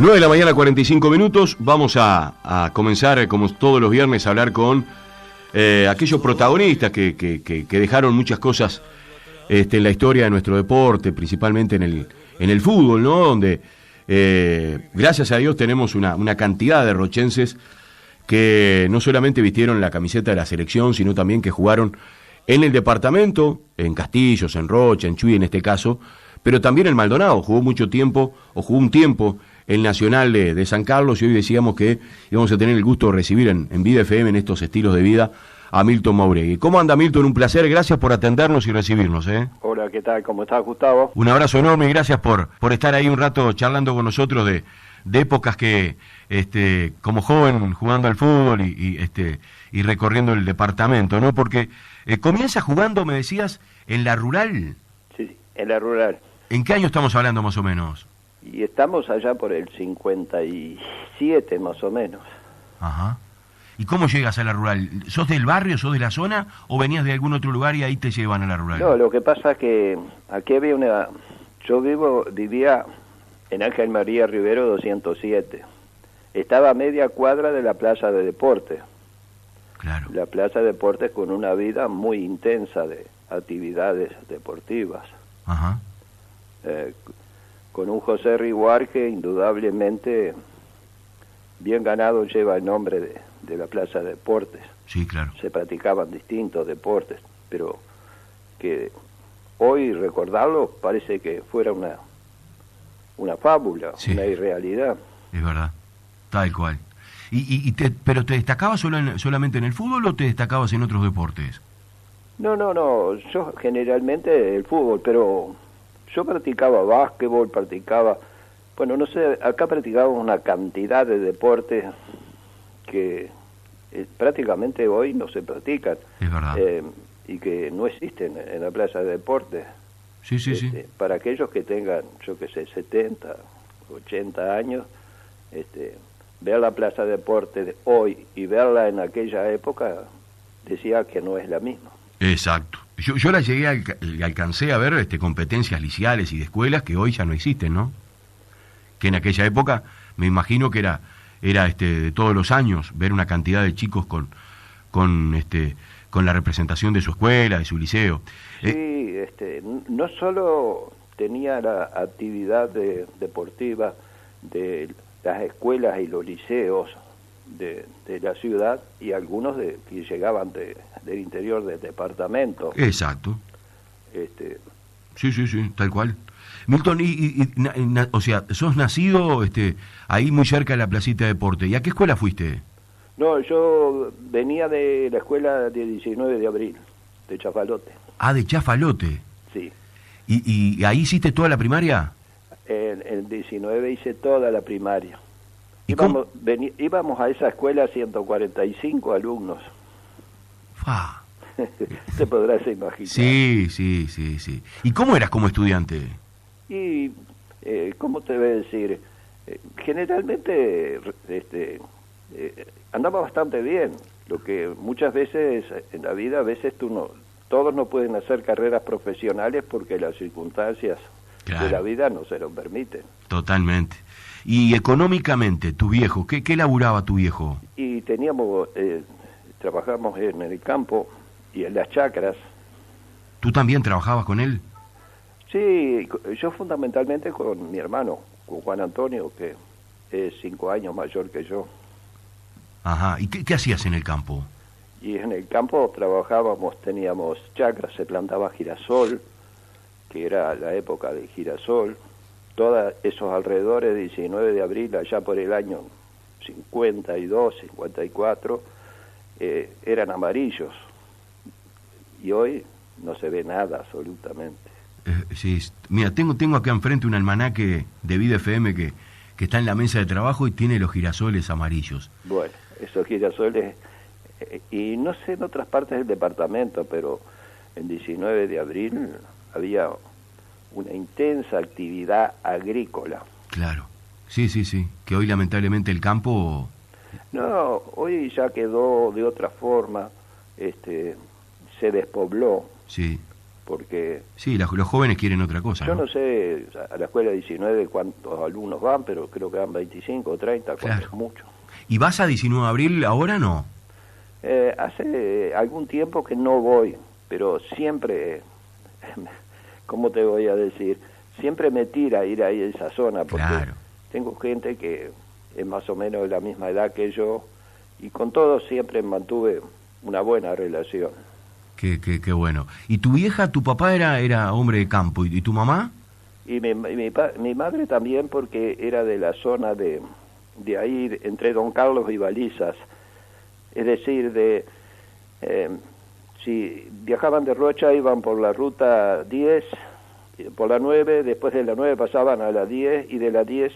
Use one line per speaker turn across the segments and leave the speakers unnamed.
9 de la mañana, 45 minutos. Vamos a comenzar, como todos los viernes, a hablar con aquellos protagonistas que dejaron muchas cosas en la historia de nuestro deporte, principalmente en el fútbol, ¿no? Donde, gracias a Dios, tenemos una cantidad de rochenses que no solamente vistieron la camiseta de la selección, sino también que jugaron en el departamento, en Castillos, en Rocha, en Chuy en este caso, pero también en Maldonado. Jugó un tiempo el Nacional de San Carlos, y hoy decíamos que íbamos a tener el gusto de recibir en Vida FM, en estos estilos de vida, a Milton Mauregui. ¿Cómo anda, Milton? Un placer, gracias por atendernos y recibirnos.
Hola, ¿qué tal? ¿Cómo estás, Gustavo?
Un abrazo enorme y gracias por estar ahí un rato charlando con nosotros de épocas que, como joven, jugando al fútbol y recorriendo el departamento, ¿no? Porque comienza jugando, me decías, en la rural.
Sí, en la rural.
¿En qué año estamos hablando más o menos?
Y estamos allá por el 57 más o menos.
Ajá. ¿Y cómo llegas a la rural? ¿Sos del barrio, sos de la zona o venías de algún otro lugar y ahí te llevan a la rural?
No, lo que pasa es que aquí había yo vivía en Ángel María Rivero 207. Estaba a media cuadra de la plaza de deportes.
Claro.
La plaza de deportes con una vida muy intensa de actividades deportivas.
Ajá.
Con un José Riguar que indudablemente bien ganado lleva el nombre de la plaza de deportes.
Sí, claro.
Se practicaban distintos deportes, pero que hoy recordarlo parece que fuera una fábula,
sí,
una irrealidad.
Es verdad, tal cual. ¿Pero te destacabas solamente en el fútbol o te destacabas en otros deportes?
No, yo generalmente el fútbol, pero yo practicaba básquetbol, bueno, no sé, acá practicábamos una cantidad de deportes que prácticamente hoy no se practican.
Es verdad.
Y que no existen en la plaza de deportes.
Sí.
Para aquellos que tengan, yo qué sé, 70, 80 años, ver la plaza de deportes de hoy y verla en aquella época, decía que no es la misma.
Exacto. Yo la llegué y alcancé a ver competencias liciales y de escuelas que hoy ya no existen, ¿no? Que en aquella época me imagino que era de todos los años ver una cantidad de chicos con la representación de su escuela, de su liceo.
Sí, no solo tenía la actividad deportiva de las escuelas y los liceos de la ciudad, y algunos que llegaban del interior del departamento.
Exacto. Sí, tal cual. Milton, o sea, sos nacido ahí muy cerca de la placita de deporte. ¿Y a qué escuela fuiste?
No, yo venía de la escuela de 19 de abril, de Chafalote.
Ah, de Chafalote.
Sí.
¿Y ahí hiciste toda la primaria?
En 19 hice toda la primaria. Íbamos a esa escuela 145 alumnos.
¡Fa!
Te podrás imaginar.
Sí. ¿Y cómo eras como estudiante?
Y, ¿cómo te voy a decir? Generalmente andaba bastante bien. Lo que muchas veces en la vida, todos no pueden hacer carreras profesionales porque las circunstancias de la vida no se lo permiten.
Totalmente. Y económicamente, tu viejo, ¿qué laburaba tu viejo?
Y trabajamos en el campo y en las chacras.
¿Tú también trabajabas con él?
Sí, yo fundamentalmente con mi hermano, con Juan Antonio, que es 5 años mayor que yo.
Ajá, ¿y qué hacías en el campo?
Y en el campo teníamos chacras, se plantaba girasol, que era la época del girasol. Todos esos alrededores de 19 de abril, allá por el año 52, 54, eran amarillos. Y hoy no se ve nada absolutamente.
Sí, mira, tengo acá enfrente un almanaque de Vida FM que está en la mesa de trabajo y tiene los girasoles amarillos.
Bueno, esos girasoles, y no sé en otras partes del departamento, pero en 19 de abril había una intensa actividad agrícola.
Claro, sí, que hoy lamentablemente el campo...
No, hoy ya quedó de otra forma, se despobló.
Sí.
porque...
Sí, los jóvenes quieren otra cosa,
Yo
¿no?
no sé, a la escuela 19 cuántos alumnos van, pero creo que van 25 o 30, cuando
Claro.
es mucho.
¿Y vas a 19 de abril ahora no?
Hace algún tiempo que no voy, pero siempre, ¿cómo te voy a decir? Siempre me tira ir ahí a esa zona, porque
Claro.
tengo gente que es más o menos de la misma edad que yo, y con todos siempre mantuve una buena relación.
Qué bueno. ¿Y tu vieja, tu papá era hombre de campo? ¿Y tu mamá?
Y mi madre también, porque era de la zona de ahí, entre Don Carlos y Balizas. Es decir, si viajaban de Rocha, iban por la ruta 10, por la 9, después de la 9 pasaban a la 10, y de la 10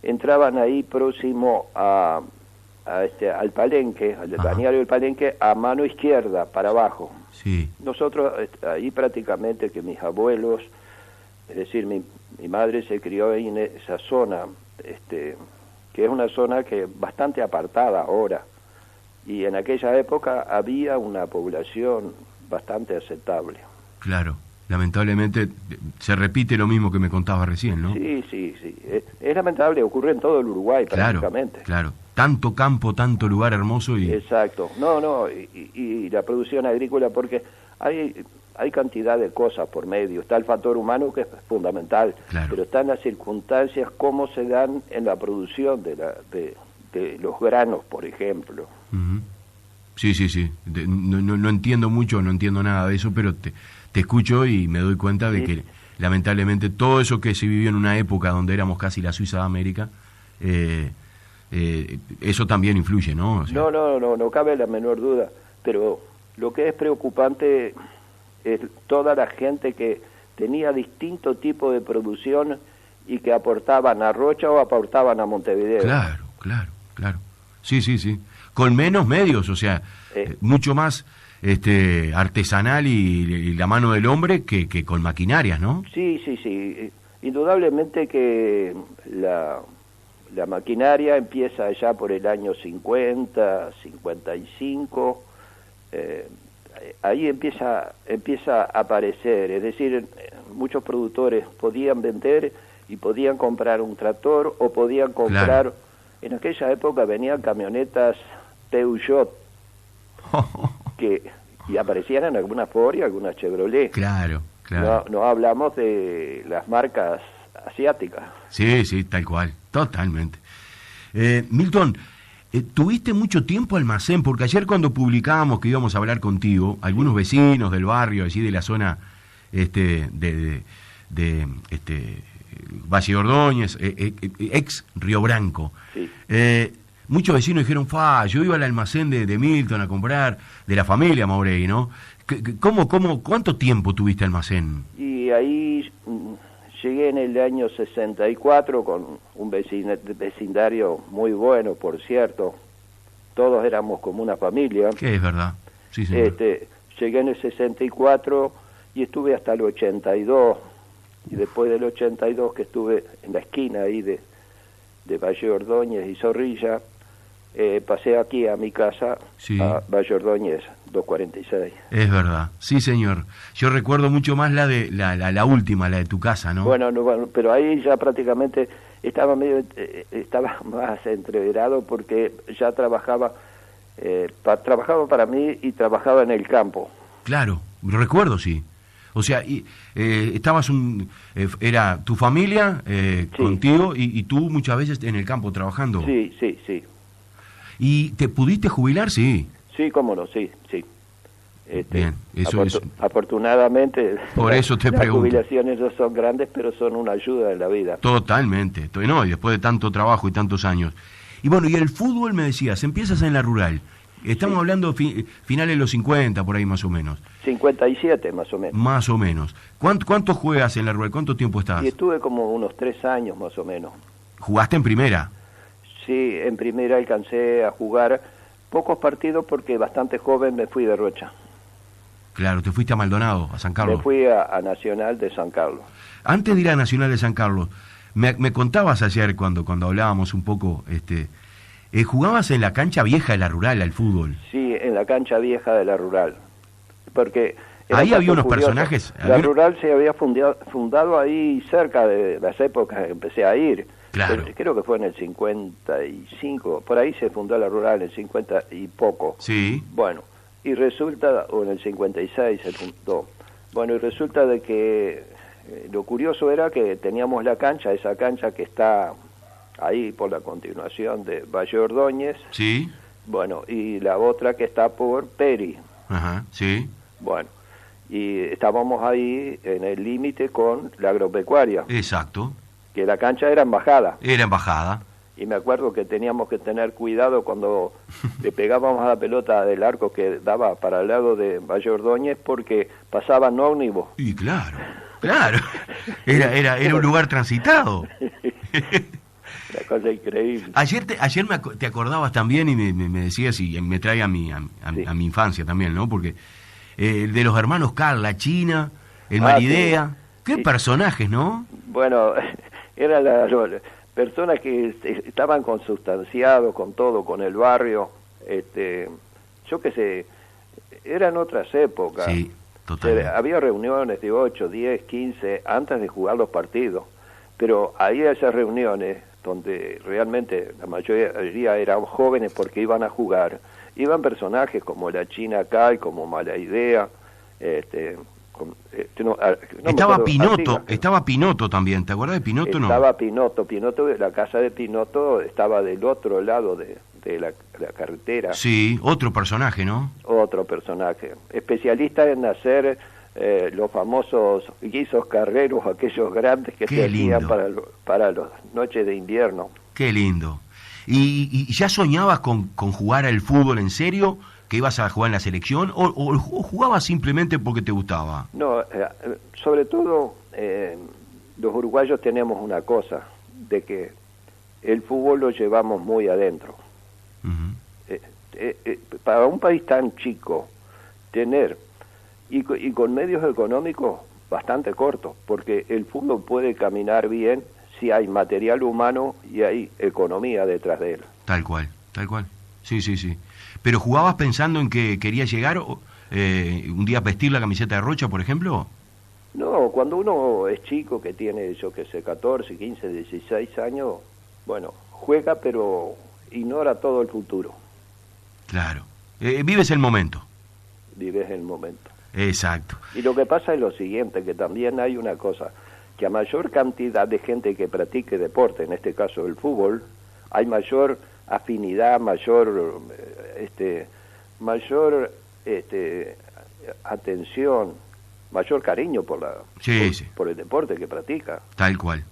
entraban ahí próximo al Palenque, al balneario del Palenque, a mano izquierda, para abajo.
Sí.
Nosotros ahí prácticamente, que mis abuelos, es decir, mi madre se crió ahí en esa zona, que es una zona que es bastante apartada ahora, y en aquella época había una población bastante aceptable.
Claro. Lamentablemente se repite lo mismo que me contabas recién, ¿no?
Sí. Es lamentable, ocurre en todo el Uruguay prácticamente.
Claro. Tanto campo, tanto lugar hermoso y...
Exacto. Y la producción agrícola, porque hay cantidad de cosas por medio. Está el factor humano, que es fundamental,
Claro.
pero están las circunstancias, cómo se dan en la producción de los granos, por ejemplo.
Ujú. Sí. No entiendo mucho, no entiendo nada de eso, pero te escucho y me doy cuenta de que lamentablemente todo eso que se vivió en una época donde éramos casi la Suiza de América, eso también influye, ¿no? O sea,
No cabe la menor duda, pero lo que es preocupante es toda la gente que tenía distinto tipo de producción y que aportaban a Rocha o aportaban a Montevideo.
Claro. Sí. Con menos medios, o sea, mucho más artesanal y la mano del hombre que con maquinarias, ¿no?
Sí. Indudablemente que la maquinaria empieza allá por el año 50, 55, ahí empieza a aparecer, es decir, muchos productores podían vender y podían comprar un tractor o podían comprar,
Claro.
En aquella época venían camionetas Peugeot, y aparecían en algunas Ford y algunas Chevrolet.
Claro.
No hablamos de las marcas asiáticas.
Sí, tal cual, totalmente. Milton, ¿tuviste mucho tiempo almacén? Porque ayer cuando publicábamos que íbamos a hablar contigo, algunos vecinos del barrio, así de la zona de Valle Ordóñez, ex Río Branco,
Sí.
muchos vecinos dijeron, yo iba al almacén de Milton a comprar, de la familia Maurey, ¿no? ¿Cuánto tiempo tuviste almacén?
Y ahí llegué en el año 64 con un vecindario muy bueno, por cierto. Todos éramos como una familia.
Que es verdad, sí, señor.
Llegué en el 64 y estuve hasta el 82. Y después del 82, que estuve en la esquina ahí de Valle Ordóñez y Zorrilla, pasé aquí a mi casa,
Sí.
a Valle Ordóñez 246.
Es verdad, sí, señor. Yo recuerdo mucho más la de la última, la de tu casa, ¿no?
Bueno, pero ahí ya prácticamente estaba más entreverado, porque ya trabajaba para mí y trabajaba en el campo.
Claro, recuerdo, sí. O sea, estabas era tu familia
Sí.
contigo y tú muchas veces en el campo trabajando.
Sí.
¿Y te pudiste jubilar? Sí.
Sí, cómo no, sí.
Bien, eso es...
Afortunadamente,
Por eso te
las
pregunto.
jubilaciones no son grandes, pero son una ayuda en la vida.
Totalmente. No, y después de tanto trabajo y tantos años. Y bueno, y el fútbol, me decías, empiezas en la rural. Estamos
Sí.
hablando finales de los 50, por ahí más o menos.
57 más o menos.
Más o menos. ¿Cuánto juegas en la rural? ¿Cuánto tiempo estás?
Y estuve como unos 3 años más o menos.
¿Jugaste en primera?
Sí, en primera alcancé a jugar pocos partidos porque bastante joven me fui de Rocha.
Claro, te fuiste a Maldonado, a San Carlos.
Me fui a Nacional de San Carlos.
Antes de ir a Nacional de San Carlos, me contabas ayer cuando hablábamos un poco, jugabas en la cancha vieja de la rural al fútbol.
Sí, en la cancha vieja de la rural. Porque Era
Ahí
un
había
caso
unos
curioso.
personajes.
La Rural se había fundado ahí cerca de las épocas que empecé a ir.
Claro.
Creo que fue en el 55, por ahí se fundó la Rural, en el 50 y poco.
Sí.
Bueno, y resulta, o en el 56 se fundó. Bueno, y resulta de que lo curioso era que teníamos la cancha, esa cancha que está ahí por la continuación de Valle Ordóñez.
Sí.
Bueno, y la otra que está por Peri.
Ajá, sí.
Bueno, y estábamos ahí en el límite con la agropecuaria,
Exacto.
que la cancha era embajada.
Era embajada.
Y me acuerdo que teníamos que tener cuidado cuando le pegábamos a la pelota del arco que daba para el lado de Valle Ordóñez, porque pasaban ómnibus.
Y claro. Era un lugar transitado.
La cosa increíble.
Ayer te acordabas también y me decías, y me trae a mi infancia también, ¿no? Porque de los hermanos Carl, la China, el Maridea,
sí.
qué
Sí.
personajes, ¿no?
Bueno, eran las personas que estaban consustanciados con todo, con el barrio. Yo qué sé, eran otras épocas.
Sí, totalmente.
Había reuniones de 8, 10, 15 antes de jugar los partidos, pero había esas reuniones donde realmente la mayoría eran jóvenes porque iban a jugar. Iban personajes como la China Kai, como Mala Idea,
estaba Pinotto también, ¿te acuerdas de Pinotto?
Estaba Pinotto, la casa de Pinotto estaba del otro lado de la carretera.
Sí, otro personaje, ¿no?
Otro personaje, especialista en hacer los famosos guisos carreros, aquellos grandes que se hacían para las noches de invierno.
Qué lindo. ¿Y ya soñabas con jugar al fútbol en serio? ¿Que ibas a jugar en la selección? ¿O jugabas simplemente porque te gustaba?
No, sobre todo los uruguayos tenemos una cosa, de que el fútbol lo llevamos muy adentro.
Uh-huh.
Para un país tan chico, tener, y con medios económicos bastante cortos, porque el fútbol puede caminar bien si hay material humano y hay economía detrás de él.
Tal cual. Sí. ¿Pero jugabas pensando en que querías llegar un día a vestir la camiseta de Rocha, por ejemplo?
No, cuando uno es chico, que tiene, yo qué sé, 14, 15, 16 años, bueno, juega, pero ignora todo el futuro.
Claro. Vives el momento.
Vives el momento.
Exacto.
Y lo que pasa es lo siguiente, que también hay una cosa, que a mayor cantidad de gente que practique deporte, en este caso el fútbol, hay mayor afinidad, mayor atención, mayor cariño por el deporte que practica.
Tal cual.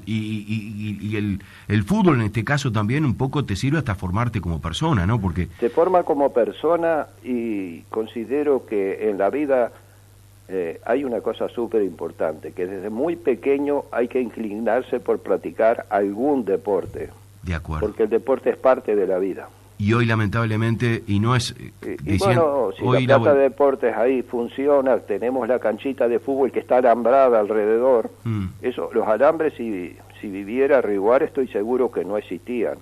Y el fútbol en este caso también un poco te sirve hasta formarte como persona, ¿no? Porque
te forma como persona, y considero que en la vida hay una cosa súper importante, que desde muy pequeño hay que inclinarse por practicar algún deporte.
De acuerdo.
Porque el deporte es parte de la vida.
Y hoy lamentablemente, y no es...
Y bueno, si hoy la Plaza de Deportes ahí funciona, tenemos la canchita de fútbol que está alambrada alrededor. Eso, los alambres, si viviera Riguar, estoy seguro que no existían.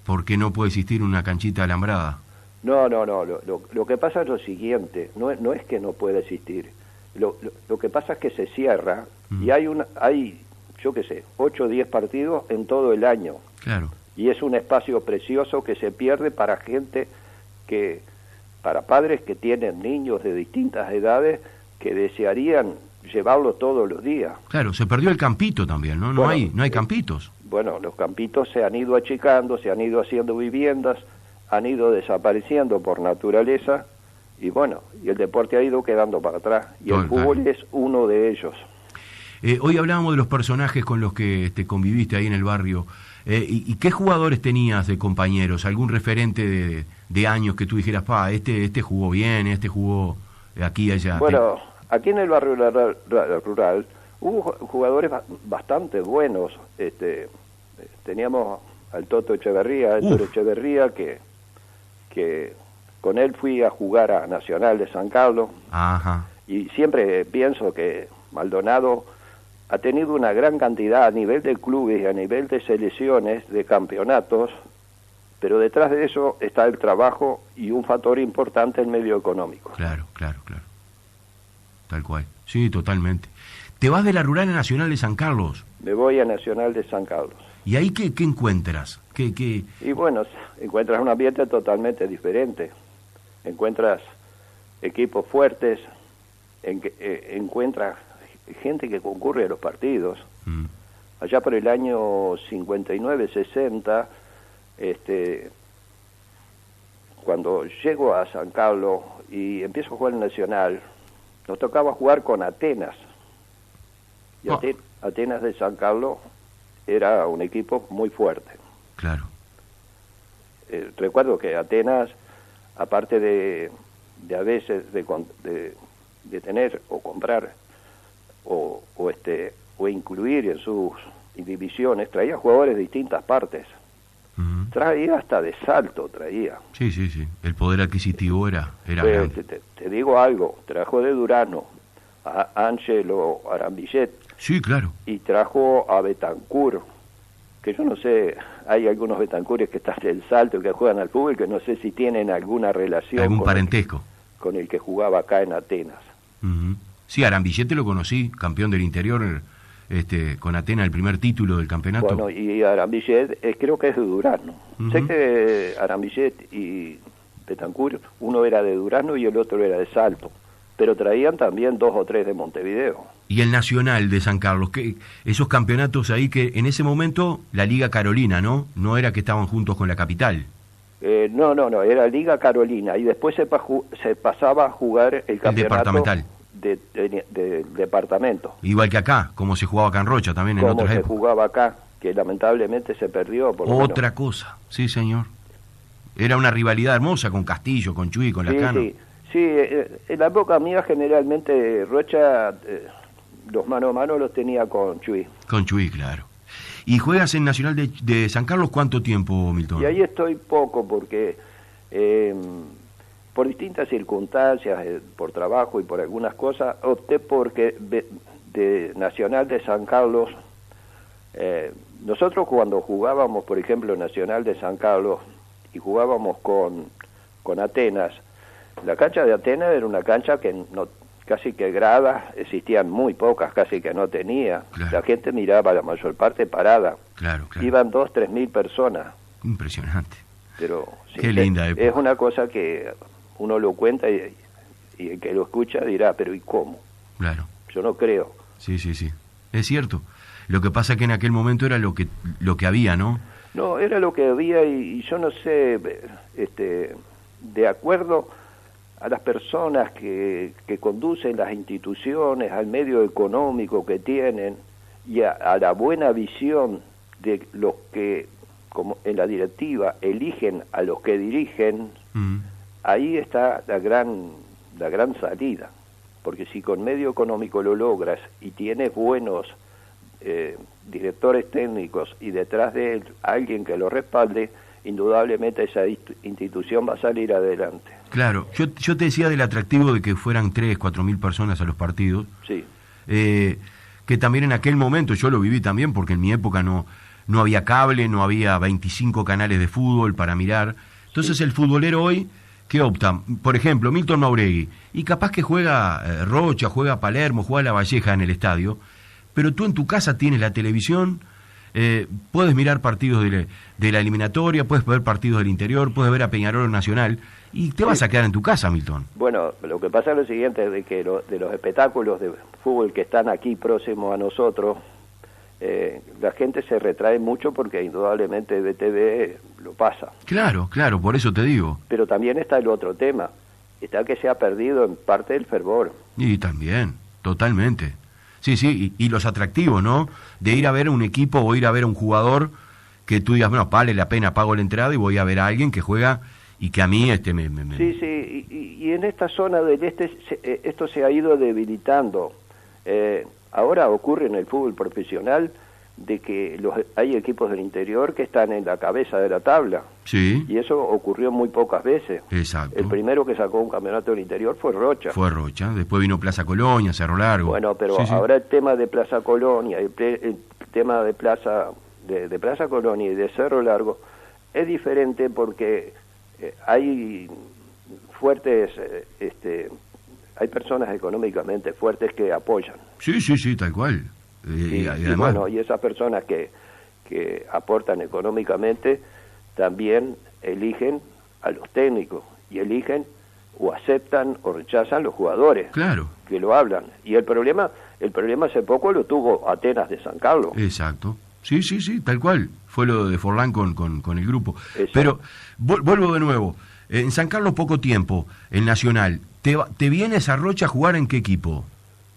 ¿Por qué no puede existir una canchita alambrada?
No, lo que pasa es lo siguiente, no es que no pueda existir. Lo que pasa es que se cierra y hay, yo qué sé, 8 o 10 partidos en todo el año.
Claro.
Y es un espacio precioso que se pierde para para padres que tienen niños de distintas edades que desearían llevarlos todos los días.
Claro, se perdió el campito también, ¿no? No hay campitos.
Bueno, los campitos se han ido achicando, se han ido haciendo viviendas, han ido desapareciendo por naturaleza, y bueno, y el deporte ha ido quedando para atrás, y el fútbol es uno de ellos.
Hoy hablábamos de los personajes con los que conviviste ahí en el barrio. ¿Y qué jugadores tenías de compañeros? ¿Algún referente de años que tú dijeras, este jugó bien, este jugó aquí y allá?
Bueno, aquí en el barrio rural hubo jugadores bastante buenos. Teníamos al Toto Echeverría, Héctor Echeverría, que con él fui a jugar a Nacional de San Carlos.
Ajá.
Y siempre pienso que Maldonado ha tenido una gran cantidad a nivel de clubes y a nivel de selecciones, de campeonatos, pero detrás de eso está el trabajo y un factor importante, el medio económico.
Claro. Tal cual. Sí, totalmente. ¿Te vas de la Rural a Nacional de San Carlos?
Me voy a Nacional de San Carlos.
¿Y ahí qué encuentras?
Y bueno, encuentras un ambiente totalmente diferente. Encuentras equipos fuertes, encuentras gente que concurre a los partidos. Allá por el año 59, 60, cuando llego a San Carlos y empiezo a jugar en Nacional, nos tocaba jugar con Atenas. Y Atenas de San Carlos era un equipo muy fuerte.
Claro.
Recuerdo que Atenas, aparte de a veces de tener o comprar o incluir en sus divisiones, traía jugadores de distintas partes. Traía hasta de Salto, traía.
Sí. El poder adquisitivo era grande.
Te digo algo, trajo de Durano a Ángelo Arambillet.
Sí, claro.
Y trajo a Betancur, que yo no sé, hay algunos Betancures que están del Salto, que juegan al fútbol, que no sé si tienen alguna relación.
Algún parentesco.
Con el que jugaba acá en Atenas.
Sí, Arambillet lo conocí, campeón del interior, con Atenas el primer título del campeonato.
Bueno, y Arambillet creo que es de Durano. Sé que Arambillet y Betancur, uno era de Durano y el otro era de Salto, pero traían también 2 o 3 de Montevideo.
Y el Nacional de San Carlos, esos campeonatos ahí que en ese momento la Liga Carolina, ¿no? No era que estaban juntos con la capital.
No, era Liga Carolina, y después se pasaba a jugar el campeonato
departamental.
De departamento.
Igual que acá, como se jugaba acá en Rocha también en otras épocas.
Como se jugaba acá, que lamentablemente se perdió.
Otra cosa, sí señor. Era una rivalidad hermosa con Castillo, con Chuy, con Lacano.
Sí, en la época mía generalmente Rocha, los mano a mano los tenía con Chuy.
Con Chuy, claro. ¿Y juegas en Nacional de San Carlos cuánto tiempo, Milton?
Y ahí estoy poco porque por distintas circunstancias, por trabajo y por algunas cosas, opté porque de Nacional de San Carlos, nosotros cuando jugábamos, por ejemplo, Nacional de San Carlos y jugábamos con Atenas, la cancha de Atenas era una cancha que no casi que gradas existían muy pocas, casi que no tenía. Claro. La gente miraba la mayor parte parada.
Claro.
Iban 2.000 o 3.000 personas.
Impresionante.
Pero sí,
qué linda época.
Es una cosa que uno lo cuenta y el que lo escucha dirá, pero ¿y cómo?
Claro.
Yo no creo.
Sí. Es cierto. Lo que pasa es que en aquel momento era lo que había, ¿no?
No, era lo que había y yo no sé, de acuerdo a las personas que conducen las instituciones, al medio económico que tienen y a la buena visión de los que, como en la directiva, eligen a los que dirigen, ahí está la gran salida. Porque si con medio económico lo logras y tienes buenos directores técnicos y detrás de él alguien que lo respalde, indudablemente esa institución va a salir adelante.
Claro, yo te decía del atractivo de que fueran 3.000 o 4.000 personas a los partidos.
Sí.
Que también en aquel momento, yo lo viví también, porque en mi época no había cable, no había 25 canales de fútbol para mirar. Entonces el futbolero hoy, ¿qué opta? Por ejemplo, Milton Mauregui, y capaz que juega Rocha, juega Palermo, juega La Valleja en el estadio, pero tú en tu casa tienes la televisión, puedes mirar partidos de la eliminatoria, puedes ver partidos del interior, puedes ver a Peñarol Nacional, y te vas a quedar en tu casa, Milton.
Bueno, lo que pasa es lo siguiente, de que de los espectáculos de fútbol que están aquí próximos a nosotros, la gente se retrae mucho porque indudablemente BTV lo pasa. Claro,
por eso te digo.
Pero también está el otro tema, está que se ha perdido en parte del fervor.
Y también, totalmente. Sí, y los atractivos, ¿no? De ir a ver un equipo o ir a ver a un jugador que tú digas, bueno, vale la pena, pago la entrada y voy a ver a alguien que juega y que a mí me...
Sí, y en esta zona del este esto se ha ido debilitando. Ahora ocurre en el fútbol profesional de que hay equipos del interior que están en la cabeza de la tabla.
Sí.
Y eso ocurrió muy pocas veces.
Exacto.
El primero que sacó un campeonato del interior fue Rocha.
Después vino Plaza Colonia, Cerro Largo.
Bueno, pero ahora el tema de Plaza Colonia, el tema de Plaza Colonia y de Cerro Largo, es diferente porque hay fuertes, hay personas económicamente fuertes que apoyan.
Sí, tal cual.
Sí,
y además...
bueno, y esas personas que aportan económicamente también eligen a los técnicos y eligen o aceptan o rechazan los jugadores
Claro.
que lo hablan. Y el problema hace poco lo tuvo Atenas de San Carlos.
Exacto. Sí, tal cual. Fue lo de Forlán con el grupo.
Exacto.
Pero vuelvo de nuevo. En San Carlos poco tiempo, en Nacional. ¿Te vienes a Rocha a jugar en qué equipo?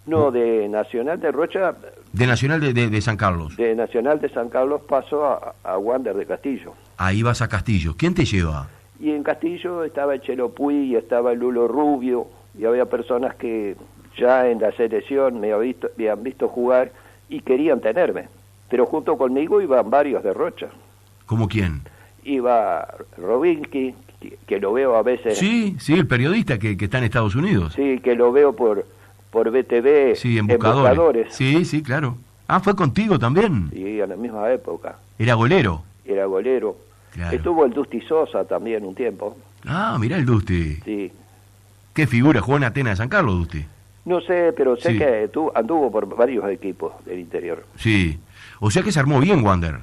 No, de Nacional de Rocha...
De Nacional de San Carlos.
De Nacional de San Carlos pasó a Wander de Castillo.
Ahí vas a Castillo. ¿Quién te lleva?
Y en Castillo estaba el Chelo Puy, estaba el Lulo Rubio, y había personas que ya en la selección me habían visto jugar y querían tenerme. Pero junto conmigo iban varios de Rocha.
¿Cómo quién?
Iba Robinski, que lo veo a veces...
Sí, el periodista que está en Estados Unidos.
Sí, que lo veo por BTV,
Sí, en Buscadores. Sí, claro. Ah, ¿fue contigo también?
Sí, en la misma época.
¿Era golero?
Era golero.
Claro.
Estuvo el Dusti Sosa también un tiempo.
Ah, mirá el Dusti.
Sí.
¿Qué figura? ¿Jugó en Atenas de San Carlos, Dusti?
No sé, pero sé
Sí.
que anduvo por varios equipos del interior.
Sí. O sea que se armó bien Wander.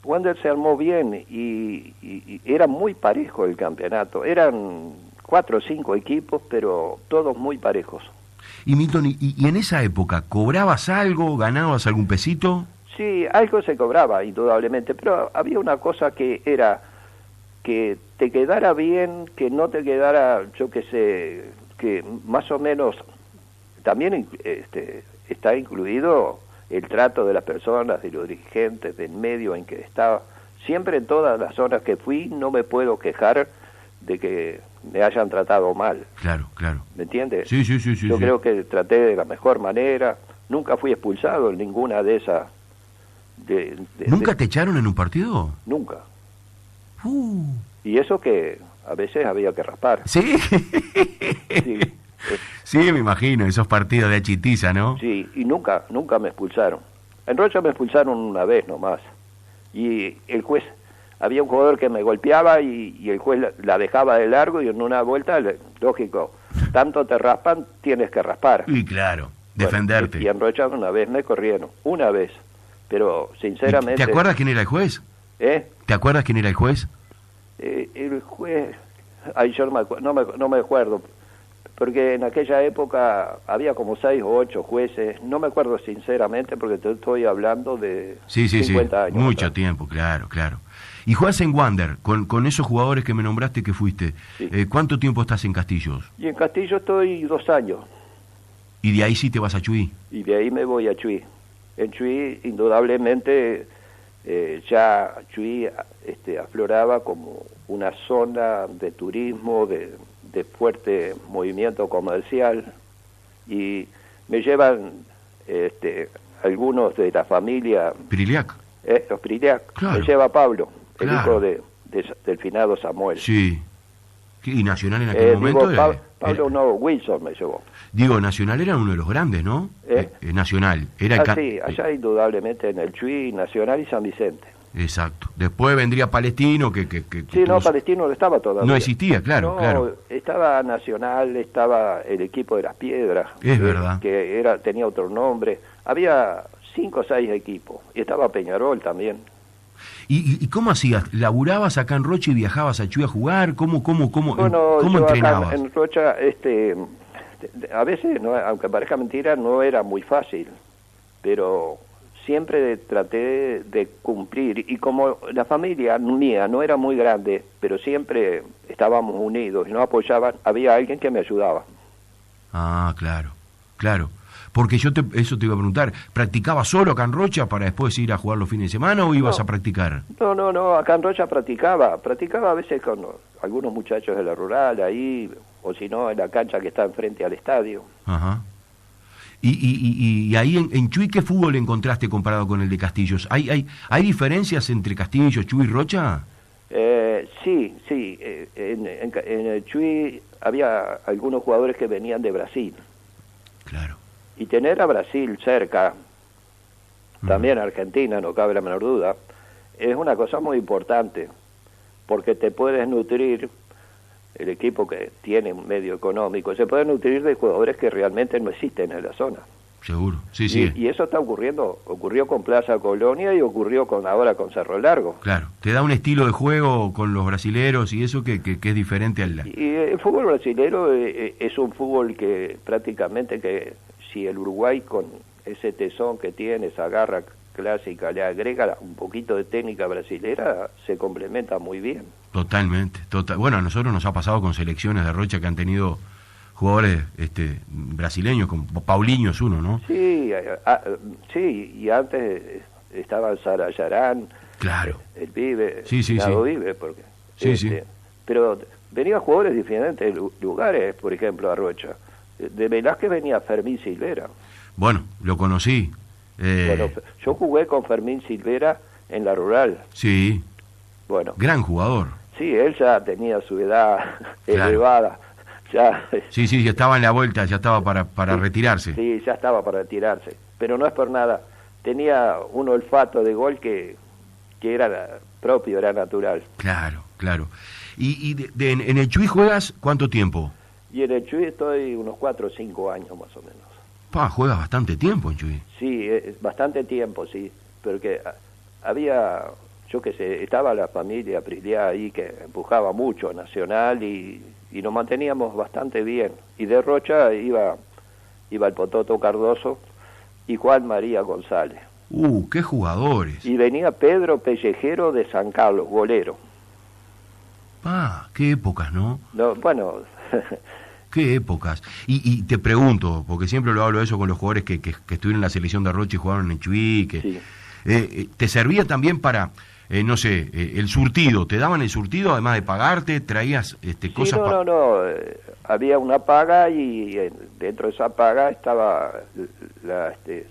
Wander se armó bien y era muy parejo el campeonato. Eran 4 o 5 equipos, pero todos muy parejos.
Y Milton, ¿y en esa época cobrabas algo, ganabas algún pesito?
Sí, algo se cobraba, indudablemente, pero había una cosa que era que te quedara bien, que no te quedara, yo qué sé, que más o menos también está incluido el trato de las personas, de los dirigentes, del medio en que estaba. Siempre en todas las zonas que fui no me puedo quejar de que me hayan tratado mal.
Claro.
¿Me entiendes?
Sí.
Yo creo que traté de la mejor manera. Nunca fui expulsado en ninguna de esas.
¿Nunca te echaron en un partido?
Nunca. Y eso que a veces había que raspar.
¿Sí?
Sí,
Sí, me imagino, esos partidos de achitiza, ¿no?
sí, y nunca me expulsaron. En Rocha me expulsaron una vez nomás. Y el juez, había un jugador que me golpeaba y el juez la dejaba de largo y en una vuelta, lógico, tanto te raspan, tienes que raspar.
Y claro, defenderte.
Bueno, y en Rocha una vez me corrieron, una vez. Pero sinceramente...
¿Te acuerdas quién era el juez? ¿Te acuerdas quién era el juez?
El juez... Ay, yo no me acuerdo. Porque en aquella época había como 6 o 8 jueces. No me acuerdo sinceramente porque te estoy hablando de 50 años.
Mucho
atrás.
tiempo, claro. Y jugás en Wander, con esos jugadores que me nombraste que fuiste.
Sí.
¿Cuánto tiempo estás en Castillos?
Y en Castillo estoy 2 años.
Y de ahí sí te vas a Chuy.
Y de ahí me voy a Chuy. En Chuy, indudablemente, ya Chuy afloraba como una zona de turismo, de fuerte movimiento comercial, y me llevan algunos de la familia
Piriliac.
los Piriliac.
Claro.
Me lleva Pablo, el
Claro.
hijo del finado Samuel.
Sí. Y Nacional en aquel momento...
Pablo no, Wilson me llevó.
Digo, Nacional era uno de los grandes, ¿no? Nacional. Era
Sí, allá indudablemente en el Chuy, Nacional y San Vicente.
Exacto. Después vendría Palestino, que
Sí, no, Palestino no estaba todavía.
No existía, claro,
No,
claro.
Estaba Nacional, estaba el equipo de las Piedras.
Es verdad.
Que tenía otro nombre. Había 5 o 6 equipos. Y estaba Peñarol también.
¿Y cómo hacías? ¿Laburabas acá en Rocha y viajabas a Chuy a jugar? ¿Cómo
Bueno, yo
entrenabas?
acá en Rocha, a veces, aunque parezca mentira, no era muy fácil. Pero siempre traté de cumplir, y como la familia mía no era muy grande, pero siempre estábamos unidos y nos apoyaban, había alguien que me ayudaba.
Ah, claro. Porque eso te iba a preguntar, ¿practicabas solo acá en Rocha para después ir a jugar los fines de semana o ibas a practicar?
No, acá en Rocha practicaba a veces con algunos muchachos de la rural ahí, o si no en la cancha que está enfrente al estadio.
Ajá. Y ahí en Chuy, ¿qué fútbol encontraste comparado con el de Castillos? ¿Hay diferencias entre Castillos, Chuy y Rocha?
Sí. En el Chuy había algunos jugadores que venían de Brasil.
Claro.
Y tener a Brasil cerca, también Argentina, no cabe la menor duda, es una cosa muy importante. porque te puedes nutrir, el equipo que tiene un medio económico, se puede nutrir de jugadores que realmente no existen en la zona.
Seguro, sí, sí.
Y eso está ocurrió con Plaza Colonia y ocurrió ahora con Cerro Largo.
Claro, te da un estilo de juego con los brasileros y eso que es diferente al...
Y el fútbol brasilero es un fútbol que prácticamente que si el Uruguay con ese tesón que tiene, esa garra clásica, le agrega un poquito de técnica brasilera, se complementa muy bien.
Totalmente. Bueno, a nosotros nos ha pasado con selecciones de Rocha que han tenido jugadores brasileños, como Paulinho es uno, ¿no?
Sí, sí, y antes estaban Sara Yarán,
claro,
el Vive,
sí,
Vive, porque
sí.
Pero venían jugadores de diferentes lugares, por ejemplo, a Rocha. De Velázquez venía Fermín Silvera.
Bueno, lo conocí.
Bueno, yo jugué con Fermín Silvera en la Rural.
Sí.
Bueno.
Gran jugador.
Sí, él ya tenía su edad elevada. Ya,
sí, ya estaba en la vuelta, ya estaba para retirarse.
Sí, ya estaba para retirarse. Pero no es por nada. Tenía un olfato de gol que era propio, era natural.
Claro. ¿Y en el Chuy juegas cuánto tiempo?
Y en el Chuy estoy unos 4 o 5 años más o menos.
Juegas bastante tiempo en Chuy.
Sí, bastante tiempo, sí. Porque había, yo qué sé, estaba la familia Priliá ahí que empujaba mucho a Nacional y nos manteníamos bastante bien. Y de Rocha iba el Pototo Cardoso y Juan María González.
¡Qué jugadores!
Y venía Pedro Pellejero de San Carlos, golero.
¡Qué épocas, ¿no?
No, bueno...
¡Qué épocas! Y te pregunto, porque siempre lo hablo eso con los jugadores que estuvieron en la selección de Rocha y jugaron en Chuy,
sí.
¿Te servía también para... no sé, el surtido, ¿te daban el surtido además de pagarte? ¿Traías cosas?
No, había una paga y dentro de esa paga estaba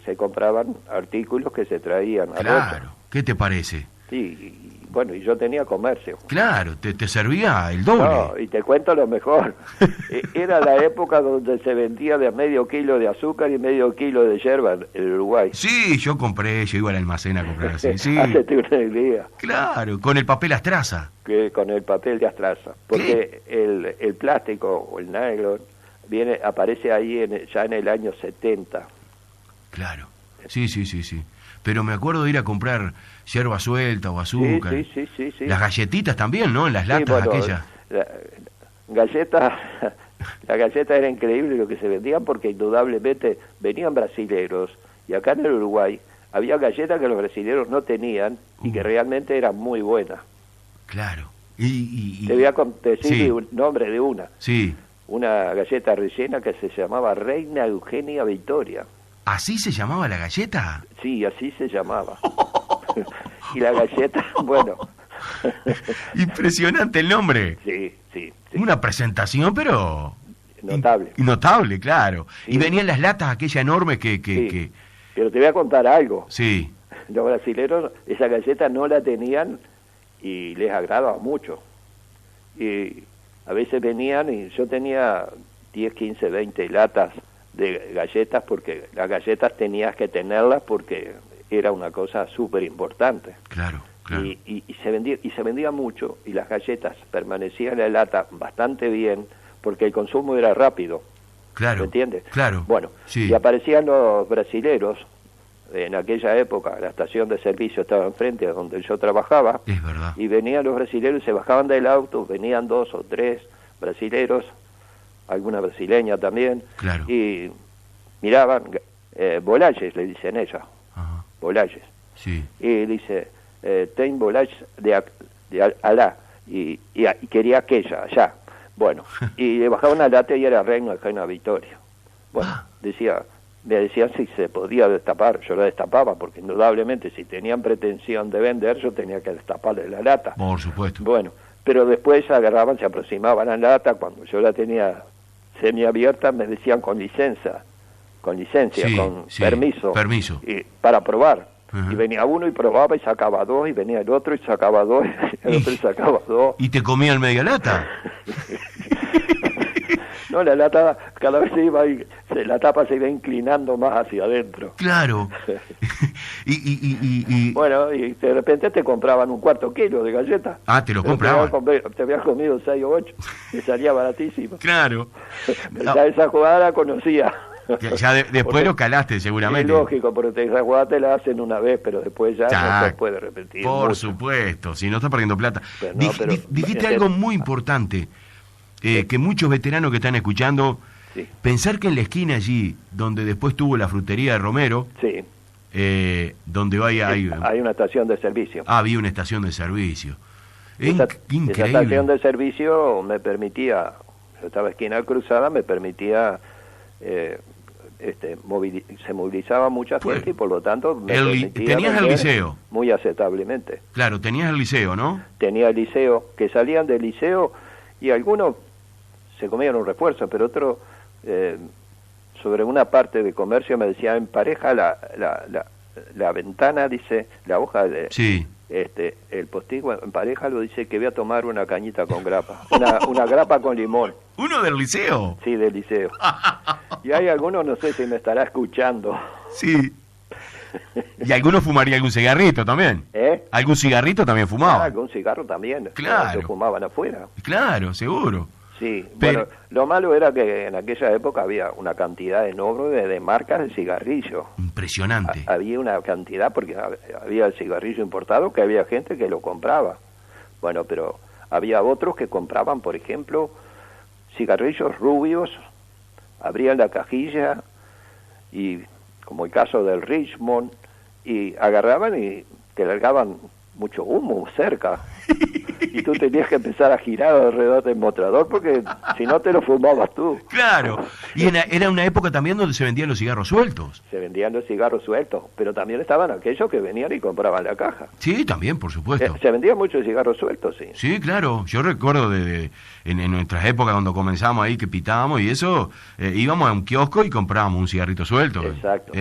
se compraban artículos que se traían a
Claro,
Rocha.
¿Qué te parece?
Sí, bueno, y yo tenía comercio.
Claro, te servía el doble.
No, y te cuento lo mejor. Era la época donde se vendía de medio kilo de azúcar y medio kilo de yerba en el Uruguay.
Sí, yo iba al almacén a comprar así. Sí.
Hacete una idea.
Claro, con el papel Astraza.
Con el papel de Astraza. Porque el plástico o el nylon aparece ahí ya en el año 70.
Claro, sí. Pero me acuerdo de ir a comprar yerba suelta o azúcar.
Sí.
Las galletitas también, ¿no? En las latas aquellas.
La galleta era increíble lo que se vendían porque indudablemente venían brasileros y acá en el Uruguay había galletas que los brasileros no tenían y que realmente eran muy buenas.
Claro.
Te voy a decir el nombre de una.
Sí.
Una galleta rellena que se llamaba Reina Eugenia Victoria.
¿Así se llamaba la galleta?
Sí, así se llamaba. Y la galleta, bueno...
Impresionante el nombre.
Sí.
Una presentación, pero...
Notable,
claro. Sí. Y venían las latas aquella enorme que...
Pero te voy a contar algo.
Sí.
Los brasileros esa galleta no la tenían y les agradaba mucho. Y a veces venían y yo tenía 10, 15, 20 latas de galletas porque las galletas tenías que tenerlas porque era una cosa súper importante.
Claro.
Y se vendía mucho y las galletas permanecían en la lata bastante bien porque el consumo era rápido.
Claro.
¿Me entiendes?
Claro.
Bueno,
sí.
Y aparecían los brasileros. En aquella época la estación de servicio estaba enfrente a donde yo trabajaba.
Es verdad.
Y venían los brasileros, se bajaban del auto, venían 2 o 3 brasileros, alguna brasileña también.
Claro.
Y miraban, bolalles le dicen ellos.
Ajá.
Bolalles.
Sí.
Y dice, ten bolalles de allá. Y quería aquella, allá. Bueno, y le bajaban una lata y era Reina Eugenia Victoria. Bueno, me decían si se podía destapar, yo la destapaba, porque indudablemente si tenían pretensión de vender, yo tenía que destaparle la lata.
Por supuesto.
Bueno, pero después agarraban, se aproximaban a la lata, cuando yo la tenía semiabierta, me decían con licencia,
sí,
con
sí,
permiso, y para probar. Uh-huh. Y venía uno y probaba y sacaba 2, y venía el otro y sacaba 2, y el otro y sacaba 2.
¿Y te comían media lata?
No, la lata cada vez la tapa se iba inclinando más hacia adentro.
Claro.
Bueno, y de repente te compraban un cuarto kilo de galletas.
Ah, te lo compraban.
Te habías comido 6 o 8 y salía baratísimo.
Claro.
Ya esa jugada la conocía.
Ya después porque, lo calaste seguramente.
Es lógico, porque esa jugada te la hacen una vez, pero después ya no se puede repetir.
Por
mucho.
Supuesto, si no estás perdiendo plata.
Pero no,
dijiste algo muy importante, que muchos veteranos que están escuchando,
sí.
Pensar que en la esquina allí, donde después tuvo la frutería de Romero,
sí.
Donde
hay una estación de servicio.
Había una estación de servicio. Increíble.
Esa estación de servicio me permitía, yo estaba esquina cruzada, me permitía... se movilizaba mucha gente y por lo tanto me
tenías el liceo
muy aceptablemente.
Claro, tenías el liceo, ¿no?
Tenía el liceo, que salían del liceo y algunos se comían un refuerzo, pero otros sobre una parte de comercio me decía, empareja la ventana, dice, la hoja de
sí.
El postigo, emparejalo, dice que voy a tomar una cañita con grapa, una grapa con limón.
¿Uno del liceo?
Sí, del liceo. Y hay algunos, no sé si me estará escuchando.
Sí. Y algunos fumaría algún cigarrito también. ¿Algún cigarrito también fumaba?
Algún cigarro también.
Claro.
Que fumaban afuera.
Claro, seguro.
Sí,
pero...
bueno, lo malo era que en aquella época había una cantidad enorme de marcas de cigarrillo.
Impresionante.
Había una cantidad, porque había el cigarrillo importado, que había gente que lo compraba. Bueno, pero había otros que compraban, por ejemplo, cigarrillos rubios, abrían la cajilla, y como el caso del Richmond, y agarraban y te largaban mucho humo cerca. Y tú tenías que empezar a girar alrededor del mostrador porque si no te lo fumabas tú.
Claro. Y era una época también donde se vendían los cigarros sueltos.
Se vendían los cigarros sueltos, pero también estaban aquellos que venían y compraban la caja.
Sí, también, por supuesto.
Se vendían muchos cigarros sueltos, sí.
Sí, claro. Yo recuerdo en nuestras épocas cuando comenzamos ahí, que pitábamos y eso, íbamos a un kiosco y comprábamos un cigarrito suelto.
Exacto.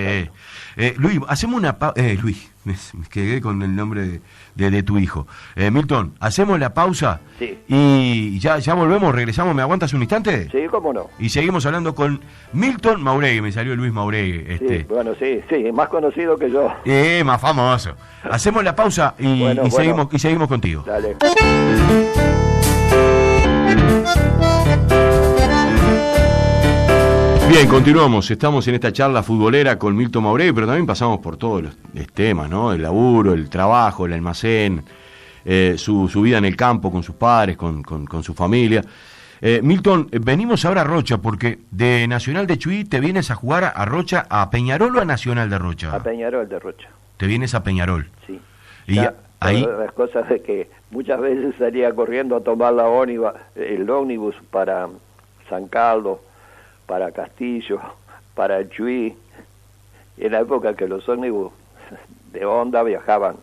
Luis, hacemos una Luis, me quedé con el nombre de tu hijo. Milton, hacemos la pausa.
Sí.
Y ya volvemos, regresamos. ¿Me aguantas un instante?
Sí, cómo no.
Y seguimos hablando con Milton Mauregui. Me salió Luis Mauregui.
Sí, bueno, sí, más conocido que yo.
Más famoso. Hacemos la pausa y seguimos contigo.
Dale.
Bien, continuamos. Estamos en esta charla futbolera con Milton Mauregui, pero también pasamos por todos los temas, ¿no? El laburo, el trabajo, el almacén, su vida en el campo con sus padres, con su familia. Milton, venimos ahora a Rocha, porque de Nacional de Chuy te vienes a jugar a Rocha, a Peñarol o a Nacional de Rocha.
A Peñarol de Rocha.
Te vienes a Peñarol.
Sí.
Y ahí...
Las cosas de que muchas veces salía corriendo a tomar el ómnibus para San Carlos, para Castillo, para el Chuy, en la época que los ómnibus de Honda viajaban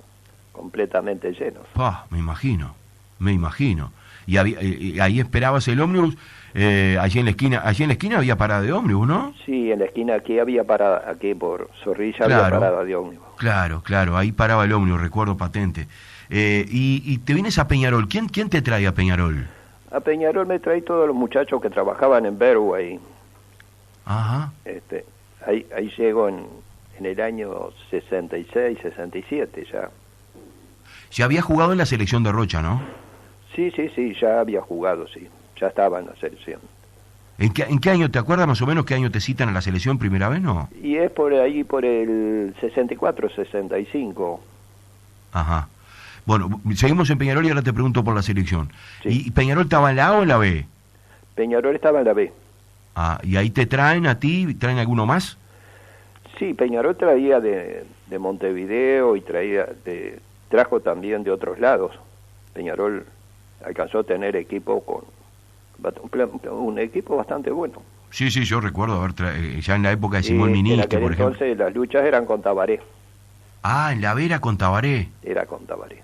completamente llenos.
Me imagino. Y ahí esperabas el ómnibus, allí en la esquina había parada de ómnibus, ¿no?
Sí, en la esquina aquí había parada, aquí por Zorrilla había parada de ómnibus. Claro,
ahí paraba el ómnibus, recuerdo patente. Y te vienes a Peñarol, ¿quién te trae a Peñarol?
A Peñarol me trae todos los muchachos que trabajaban en Berway.
Ajá.
Ahí llego en el año 66, 67 ya.
Ya había jugado en la selección de Rocha, ¿no?
Sí, ya había jugado, sí. Ya estaba en la selección.
¿En qué año, te acuerdas más o menos qué año te citan a la selección primera vez, no?
Y es por ahí, por el 64, 65.
Ajá. Bueno, seguimos en Peñarol y ahora te pregunto por la selección.
Sí.
¿Y Peñarol estaba en la A o en la B?
Peñarol estaba en la B.
¿Y ahí te traen a ti? ¿Traen alguno más?
Sí, Peñarol traía de Montevideo y trajo también de otros lados. Peñarol alcanzó a tener equipo un equipo bastante bueno.
Sí, yo recuerdo ya en la época de Simón Ministri, por ejemplo.
Entonces las luchas eran con Tabaré.
En la B era con Tabaré.
Era con Tabaré.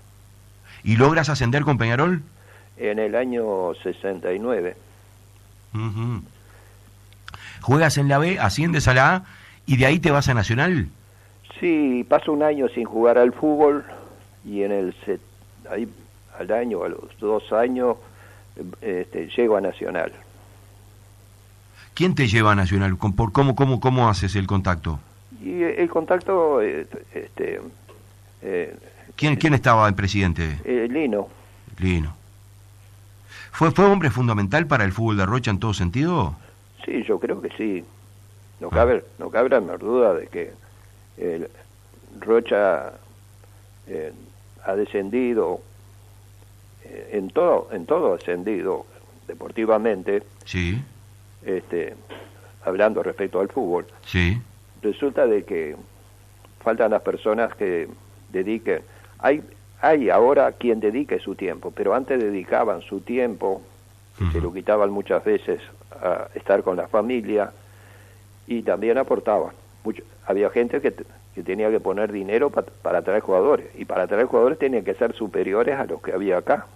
¿Y logras ascender con Peñarol?
En el año 69.
Uh-huh. ¿Juegas en la B, asciendes a la A y de ahí te vas a Nacional?
Sí, paso un año sin jugar al fútbol y ahí al año, a los 2 años, llego a Nacional.
¿Quién te lleva a Nacional? ¿Cómo haces el contacto?
Y el contacto,
¿Quién estaba el presidente?
Lino.
Lino. ¿Fue hombre fundamental para el fútbol de Rocha en todo sentido?
Sí, yo creo que sí. No cabe la menor duda de que Rocha ha descendido, en todo ha ascendido deportivamente.
Sí.
Hablando respecto al fútbol.
Sí.
Resulta de que faltan las personas que dediquen. Hay ahora quien dedique su tiempo, pero antes dedicaban su tiempo, se lo quitaban muchas veces a estar con la familia, y también aportaban. Había gente que tenía que poner dinero para traer jugadores, y para traer jugadores tenían que ser superiores a los que había acá.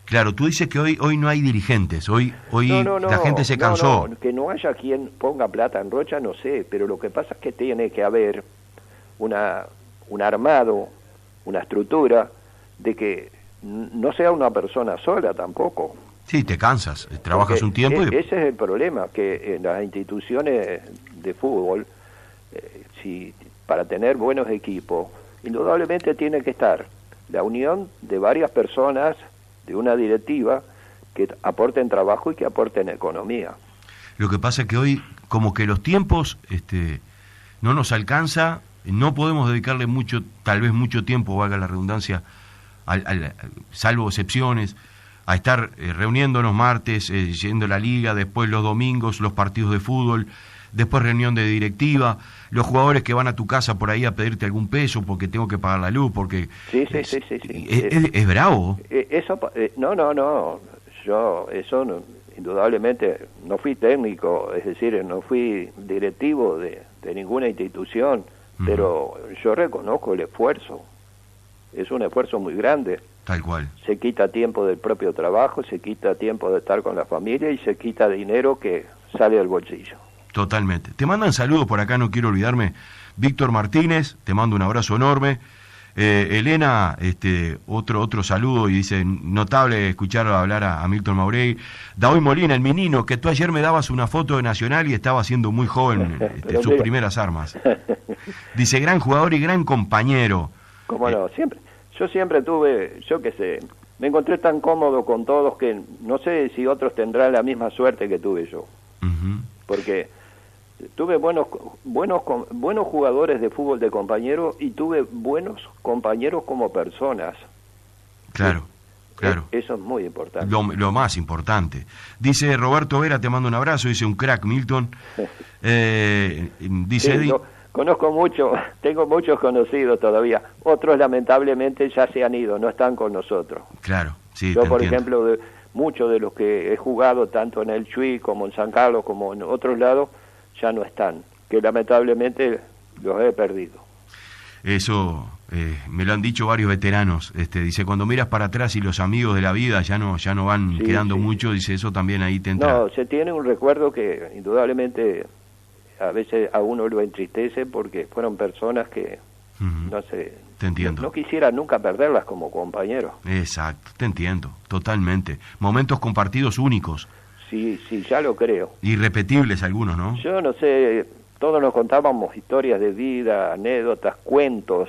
Claro, tú dices que hoy no hay dirigentes, hoy la gente se cansó.
No, que no haya quien ponga plata en Rocha, no sé, pero lo que pasa es que tiene que haber un armado, una estructura, de que no sea una persona sola tampoco.
Sí, te cansas, trabajas un tiempo y...
Ese es el problema, que en las instituciones de fútbol, para tener buenos equipos, indudablemente tiene que estar la unión de varias personas, de una directiva, que aporten trabajo y que aporten economía.
Lo que pasa es que hoy, como que los tiempos no nos alcanza, no podemos dedicarle tal vez mucho tiempo, valga la redundancia, salvo excepciones, a estar reuniéndonos martes, yendo a la liga, después los domingos, los partidos de fútbol, después reunión de directiva, los jugadores que van a tu casa por ahí a pedirte algún peso porque tengo que pagar la luz, porque... Sí. Es bravo.
No, yo indudablemente no fui técnico, es decir, no fui directivo de ninguna institución, pero yo reconozco el esfuerzo, es un esfuerzo muy grande.
Tal cual.
Se quita tiempo del propio trabajo, se quita tiempo de estar con la familia y se quita dinero que sale del bolsillo.
Totalmente. Te mandan saludos por acá, no quiero olvidarme. Víctor Martínez, te mando un abrazo enorme. Elena, otro saludo, y dice, notable escuchar hablar a Milton Maurey. Daoy Molina, el menino, que tú ayer me dabas una foto de Nacional y estaba siendo muy joven, sus primeras armas. Dice, gran jugador y gran compañero.
¿Cómo no? Yo siempre tuve, me encontré tan cómodo con todos que no sé si otros tendrán la misma suerte que tuve yo. Porque tuve buenos jugadores de fútbol de compañeros y tuve buenos compañeros como personas.
Claro.
Eso es muy importante.
Lo más importante. Dice Roberto Vera, te mando un abrazo, dice un crack, Milton. Dice
sí, conozco mucho, tengo muchos conocidos todavía. Otros lamentablemente ya se han ido, no están con nosotros.
Claro, sí.
Yo, por ejemplo, muchos de los que he jugado, tanto en el Chuy como en San Carlos, como en otros lados, ya no están, que lamentablemente los he perdido.
Eso me lo han dicho varios veteranos. Dice, cuando miras para atrás y los amigos de la vida ya no van quedando mucho, dice, eso también ahí te entra.
No, se tiene un recuerdo que indudablemente a veces a uno lo entristece porque fueron personas que, no sé,
te entiendo.
No quisiera nunca perderlas como compañeros.
Exacto, te entiendo, totalmente. Momentos compartidos únicos.
Sí, ya lo creo.
Irrepetibles algunos, ¿no?
Yo no sé, todos nos contábamos historias de vida, anécdotas, cuentos,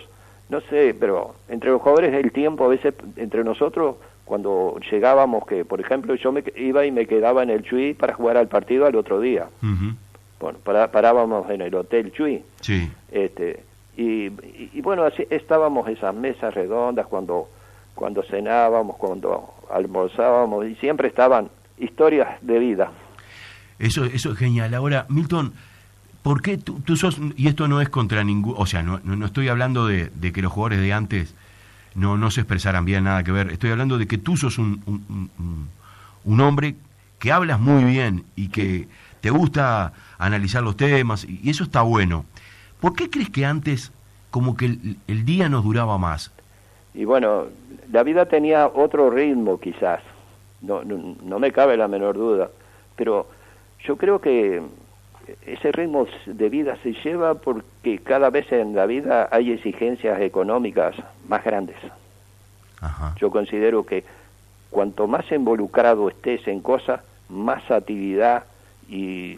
no sé, pero entre los jugadores el tiempo, a veces entre nosotros, cuando llegábamos, que por ejemplo yo me iba y me quedaba en el Chuy para jugar al partido al otro día. Bueno, parábamos en el Hotel Chuy.
Sí.
Y bueno, así estábamos esas mesas redondas cuando cenábamos, cuando almorzábamos, y siempre estaban historias de vida.
Eso es genial. Ahora, Milton, ¿por qué tú sos, y esto no es contra ningún, o sea, no estoy hablando de que los jugadores de antes no se expresaran bien, nada que ver, estoy hablando de que tú sos un hombre que hablas muy bien y que te gusta analizar los temas, y eso está bueno. ¿Por qué crees que antes como que el día nos duraba más?
Y bueno, la vida tenía otro ritmo quizás, no me cabe la menor duda, pero yo creo que ese ritmo de vida se lleva porque cada vez en la vida hay exigencias económicas más grandes. Yo considero que cuanto más involucrado estés en cosas, más actividad y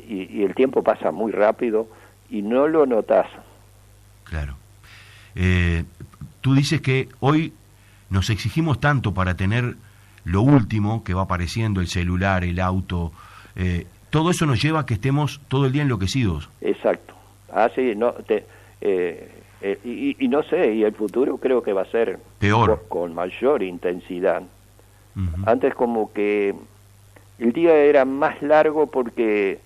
el tiempo pasa muy rápido y no lo notás.
Claro. Tú dices que hoy nos exigimos tanto para tener lo último que va apareciendo, el celular, el auto, todo eso nos lleva a que estemos todo el día enloquecidos.
Exacto. Sí, no, y no sé, y el futuro creo que va a ser
peor,
con mayor intensidad.
Uh-huh.
Antes como que el día era más largo porque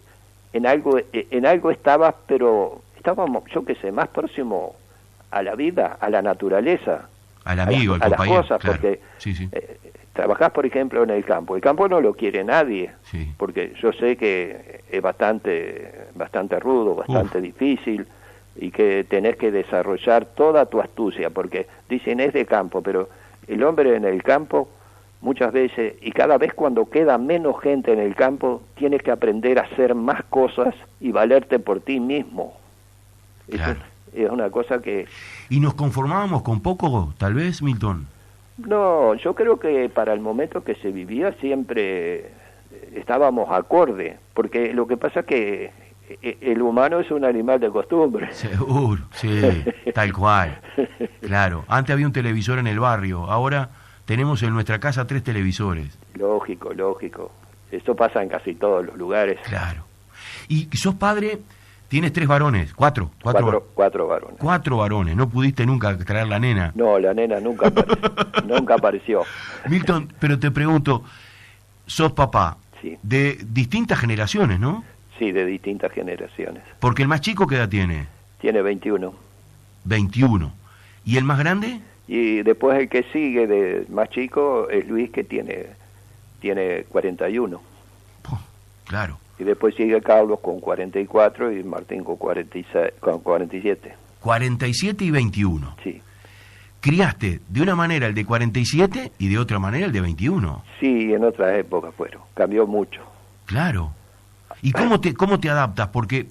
en algo estabas, pero estábamos, yo qué sé, más próximo a la vida, a la naturaleza,
al amigo, al compañero,
las cosas,
claro.
porque
Sí, sí.
Trabajás, por ejemplo, en el campo no lo quiere nadie,
Sí.
porque yo sé que es bastante rudo, bastante difícil, y que tenés que desarrollar toda tu astucia, porque dicen es de campo, pero el hombre en el campo muchas veces, y cada vez cuando queda menos gente en el campo, tienes que aprender a hacer más cosas y valerte por ti mismo.
Claro.
Eso es una cosa que...
¿Y nos conformábamos con poco, tal vez, Milton?
No, yo creo que para el momento que se vivía siempre estábamos acorde, porque lo que pasa es que el humano es un animal de costumbre.
Seguro, sí, tal cual. Claro, antes había un televisor en el barrio, ahora tenemos en nuestra casa 3 televisores.
Lógico. Eso pasa en casi todos los lugares.
Claro. Y sos padre, tienes 3 varones, 4
Cuatro varones.
4 varones, no pudiste nunca traer la nena.
No, la nena nunca apareció.
Milton, pero te pregunto, sos papá
Sí.
de distintas generaciones, ¿no?
Sí, de distintas generaciones.
Porque el más chico, ¿qué edad tiene?
Tiene 21.
21. ¿Y el más grande?
Y después el que sigue de más chico es Luis, que tiene 41.
Oh, claro.
Y después sigue Carlos con 44 y Martín con 47.
47 y 21.
Sí.
Criaste de una manera el de 47 y de otra manera el de 21.
Sí, en otras épocas fueron. Cambió mucho.
Claro. ¿Y cómo te adaptas? Porque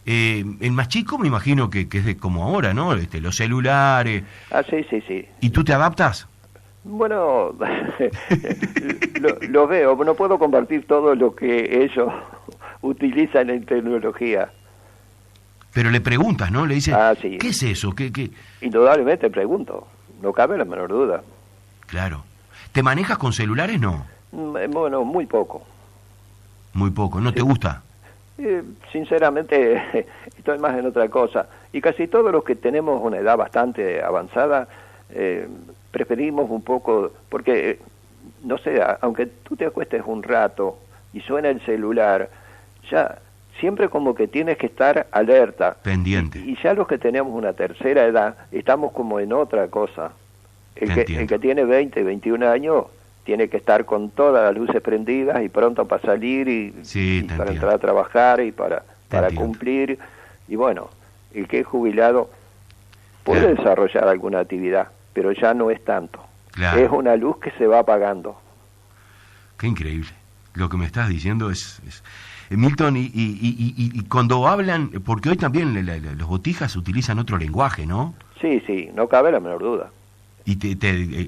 el más chico me imagino que es de como ahora, ¿no? Los celulares.
Sí.
¿Y tú te adaptas?
Bueno, lo veo. No puedo compartir todo lo que ellos utilizan en tecnología.
Pero le preguntas, ¿no? Le dices,
sí.
¿qué es eso? ¿Qué?
Indudablemente pregunto. No cabe la menor duda.
Claro. ¿Te manejas con celulares? No.
Bueno, muy poco.
Muy poco. ¿No te gusta?
Sinceramente, estoy más en otra cosa. Y casi todos los que tenemos una edad bastante avanzada, preferimos un poco, porque, no sé, aunque tú te acuestes un rato y suena el celular, ya siempre como que tienes que estar alerta.
Pendiente.
Y ya los que tenemos una tercera edad, estamos como en otra cosa. El que tiene 20, 21 años, tiene que estar con todas las luces prendidas y pronto para salir y para entrar a trabajar y para cumplir. Y bueno, el que es jubilado puede desarrollar alguna actividad, pero ya no es tanto.
Claro.
Es una luz que se va apagando.
Qué increíble. Lo que me estás diciendo es... Milton, y cuando hablan, porque hoy también los botijas utilizan otro lenguaje, ¿no?
Sí, no cabe la menor duda.
¿Y te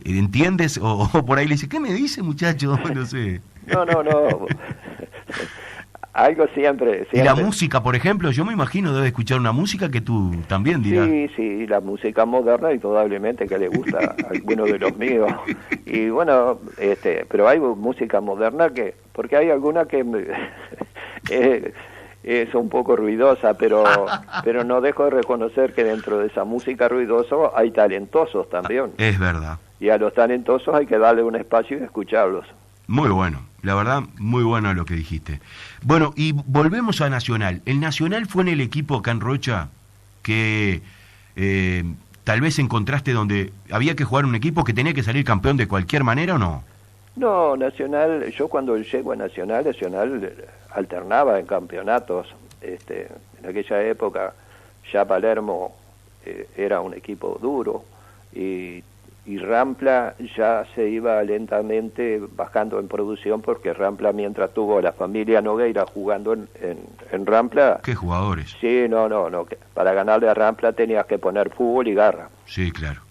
entiendes? O por ahí le dice, ¿qué me dice, muchacho? No sé.
No. Algo siempre.
Y la música, por ejemplo, yo me imagino debe escuchar una música que tú también dirás.
Sí, la música moderna indudablemente que le gusta a alguno de los míos. Y bueno, pero hay música moderna porque hay alguna que es un poco ruidosa, pero no dejo de reconocer que dentro de esa música ruidosa hay talentosos también.
Es verdad.
Y a los talentosos hay que darle un espacio y escucharlos.
Muy bueno, la verdad, muy bueno lo que dijiste. Bueno, y volvemos a Nacional. ¿El Nacional fue en el equipo acá en Rocha que tal vez encontraste donde había que jugar un equipo que tenía que salir campeón de cualquier manera o no?
No, Nacional, yo cuando llego a Nacional alternaba en campeonatos. En aquella época ya Palermo era un equipo duro y Rampla ya se iba lentamente bajando en producción, porque Rampla, mientras tuvo la familia Nogueira jugando en Rampla...
¿Qué jugadores?
Sí, no, para ganarle a Rampla tenías que poner fútbol y garra.
Sí, claro.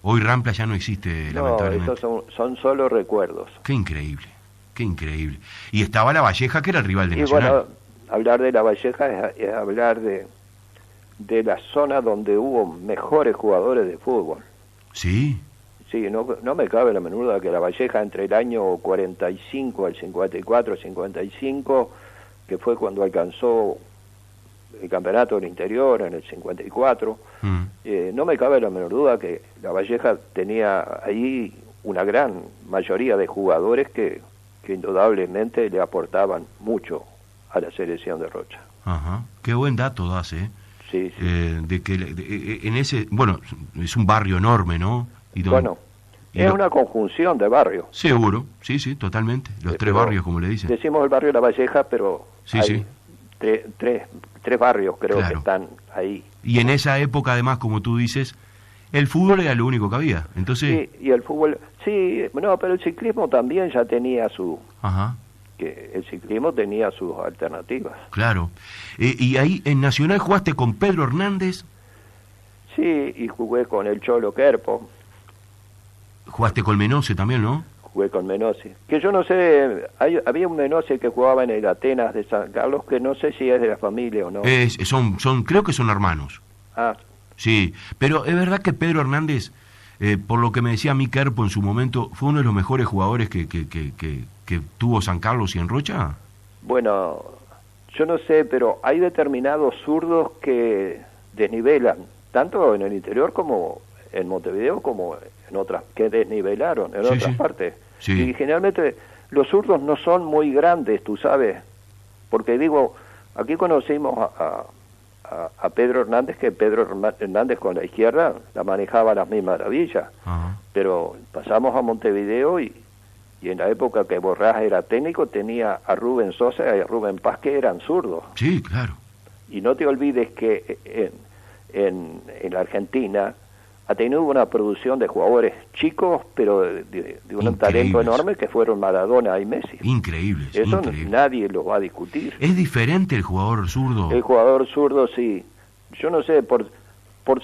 Hoy Rampla ya no existe, lamentablemente.
Esos son solo recuerdos.
Qué increíble. Y estaba La Valleja, que era el rival de
y
Nacional.
Bueno, hablar de La Valleja es hablar de de la zona donde hubo mejores jugadores de fútbol.
Sí.
Sí, no me cabe la menor duda que La Valleja entre el año 45 al 54, 55, que fue cuando alcanzó el campeonato del interior en el 54, no me cabe la menor duda que La Valleja tenía ahí una gran mayoría de jugadores que indudablemente le aportaban mucho a la selección de Rocha.
Ajá, qué buen dato das, ¿eh?
Sí, sí.
De que en ese, bueno, es un barrio enorme, ¿no?
Bueno, es una conjunción de barrios.
Seguro, sí, totalmente. Los tres barrios, como le dicen.
Decimos el barrio La Valleja, pero hay tres barrios creo que están ahí.
Y en esa época, además, como tú dices, el fútbol era lo único que había. Entonces...
Sí, y el fútbol... Sí, no, pero el ciclismo también ya tenía su...
Ajá.
Que el ciclismo tenía sus alternativas.
Claro. Y ahí en Nacional jugaste con Pedro Hernández.
Sí, y jugué con el Cholo Querpo.
Jugaste con Menose también, ¿no?
Jugué con Menose. Que yo no sé, había un Menose que jugaba en el Atenas de San Carlos, que no sé si es de la familia o no.
Creo que son hermanos.
Ah.
Sí, pero es verdad que Pedro Hernández, por lo que me decía mi Querpo en su momento, fue uno de los mejores jugadores que tuvo San Carlos y en Rocha.
Bueno, yo no sé, pero hay determinados zurdos que desnivelan, tanto en el interior como en Montevideo, como en otras, que desnivelaron en otras partes.
Sí.
Y generalmente los zurdos no son muy grandes, tú sabes, porque digo, aquí conocimos a Pedro Hernández, que Pedro Hernández con la izquierda la manejaba a las mil maravillas.
Ajá.
Pero pasamos a Montevideo y en la época que Borrás era técnico tenía a Rubén Sosa y a Rubén Paz, que eran zurdos.
Sí, claro.
Y no te olvides que en la Argentina ha tenido una producción de jugadores chicos, pero de un talento enorme, que fueron Maradona y Messi.
Increíbles.
Eso nadie lo va a discutir.
¿Es diferente el jugador zurdo?
El jugador zurdo, sí. Yo no sé, por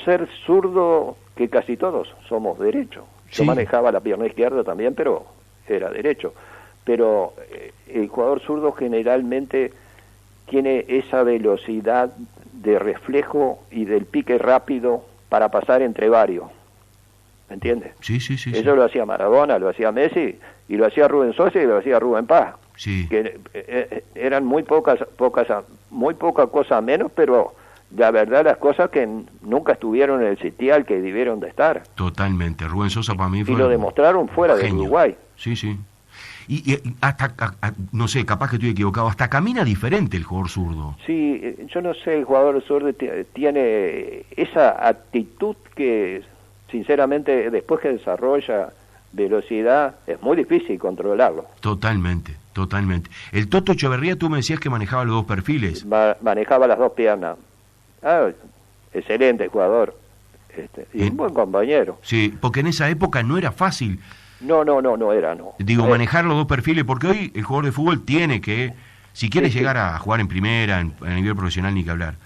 ser zurdo, que casi todos somos derechos. Yo manejaba la pierna izquierda también, pero era derecho. Pero el jugador zurdo generalmente tiene esa velocidad de reflejo y del pique rápido para pasar entre varios, ¿me entiendes?
Sí.
Eso lo hacía Maradona, lo hacía Messi, y lo hacía Rubén Sosa y lo hacía Rubén Paz.
Sí.
Que eran muy poca cosa menos, pero la verdad las cosas que nunca estuvieron en el sitial que debieron de estar.
Totalmente. Rubén Sosa para mí fue...
Y lo demostraron fuera de Uruguay.
Sí. Y hasta, no sé, capaz que estoy equivocado, hasta camina diferente el jugador zurdo.
Sí, yo no sé, el jugador zurdo tiene esa actitud que, sinceramente, después que desarrolla velocidad, es muy difícil controlarlo.
Totalmente. El Toto Echeverría, tú me decías que manejaba los dos perfiles.
Manejaba las dos piernas. Excelente jugador. Y un buen compañero.
Sí, porque en esa época no era fácil.
No era.
Digo, manejar los dos perfiles, porque hoy el jugador de fútbol tiene que, si quiere llegar a jugar en primera, a nivel profesional, ni que hablar.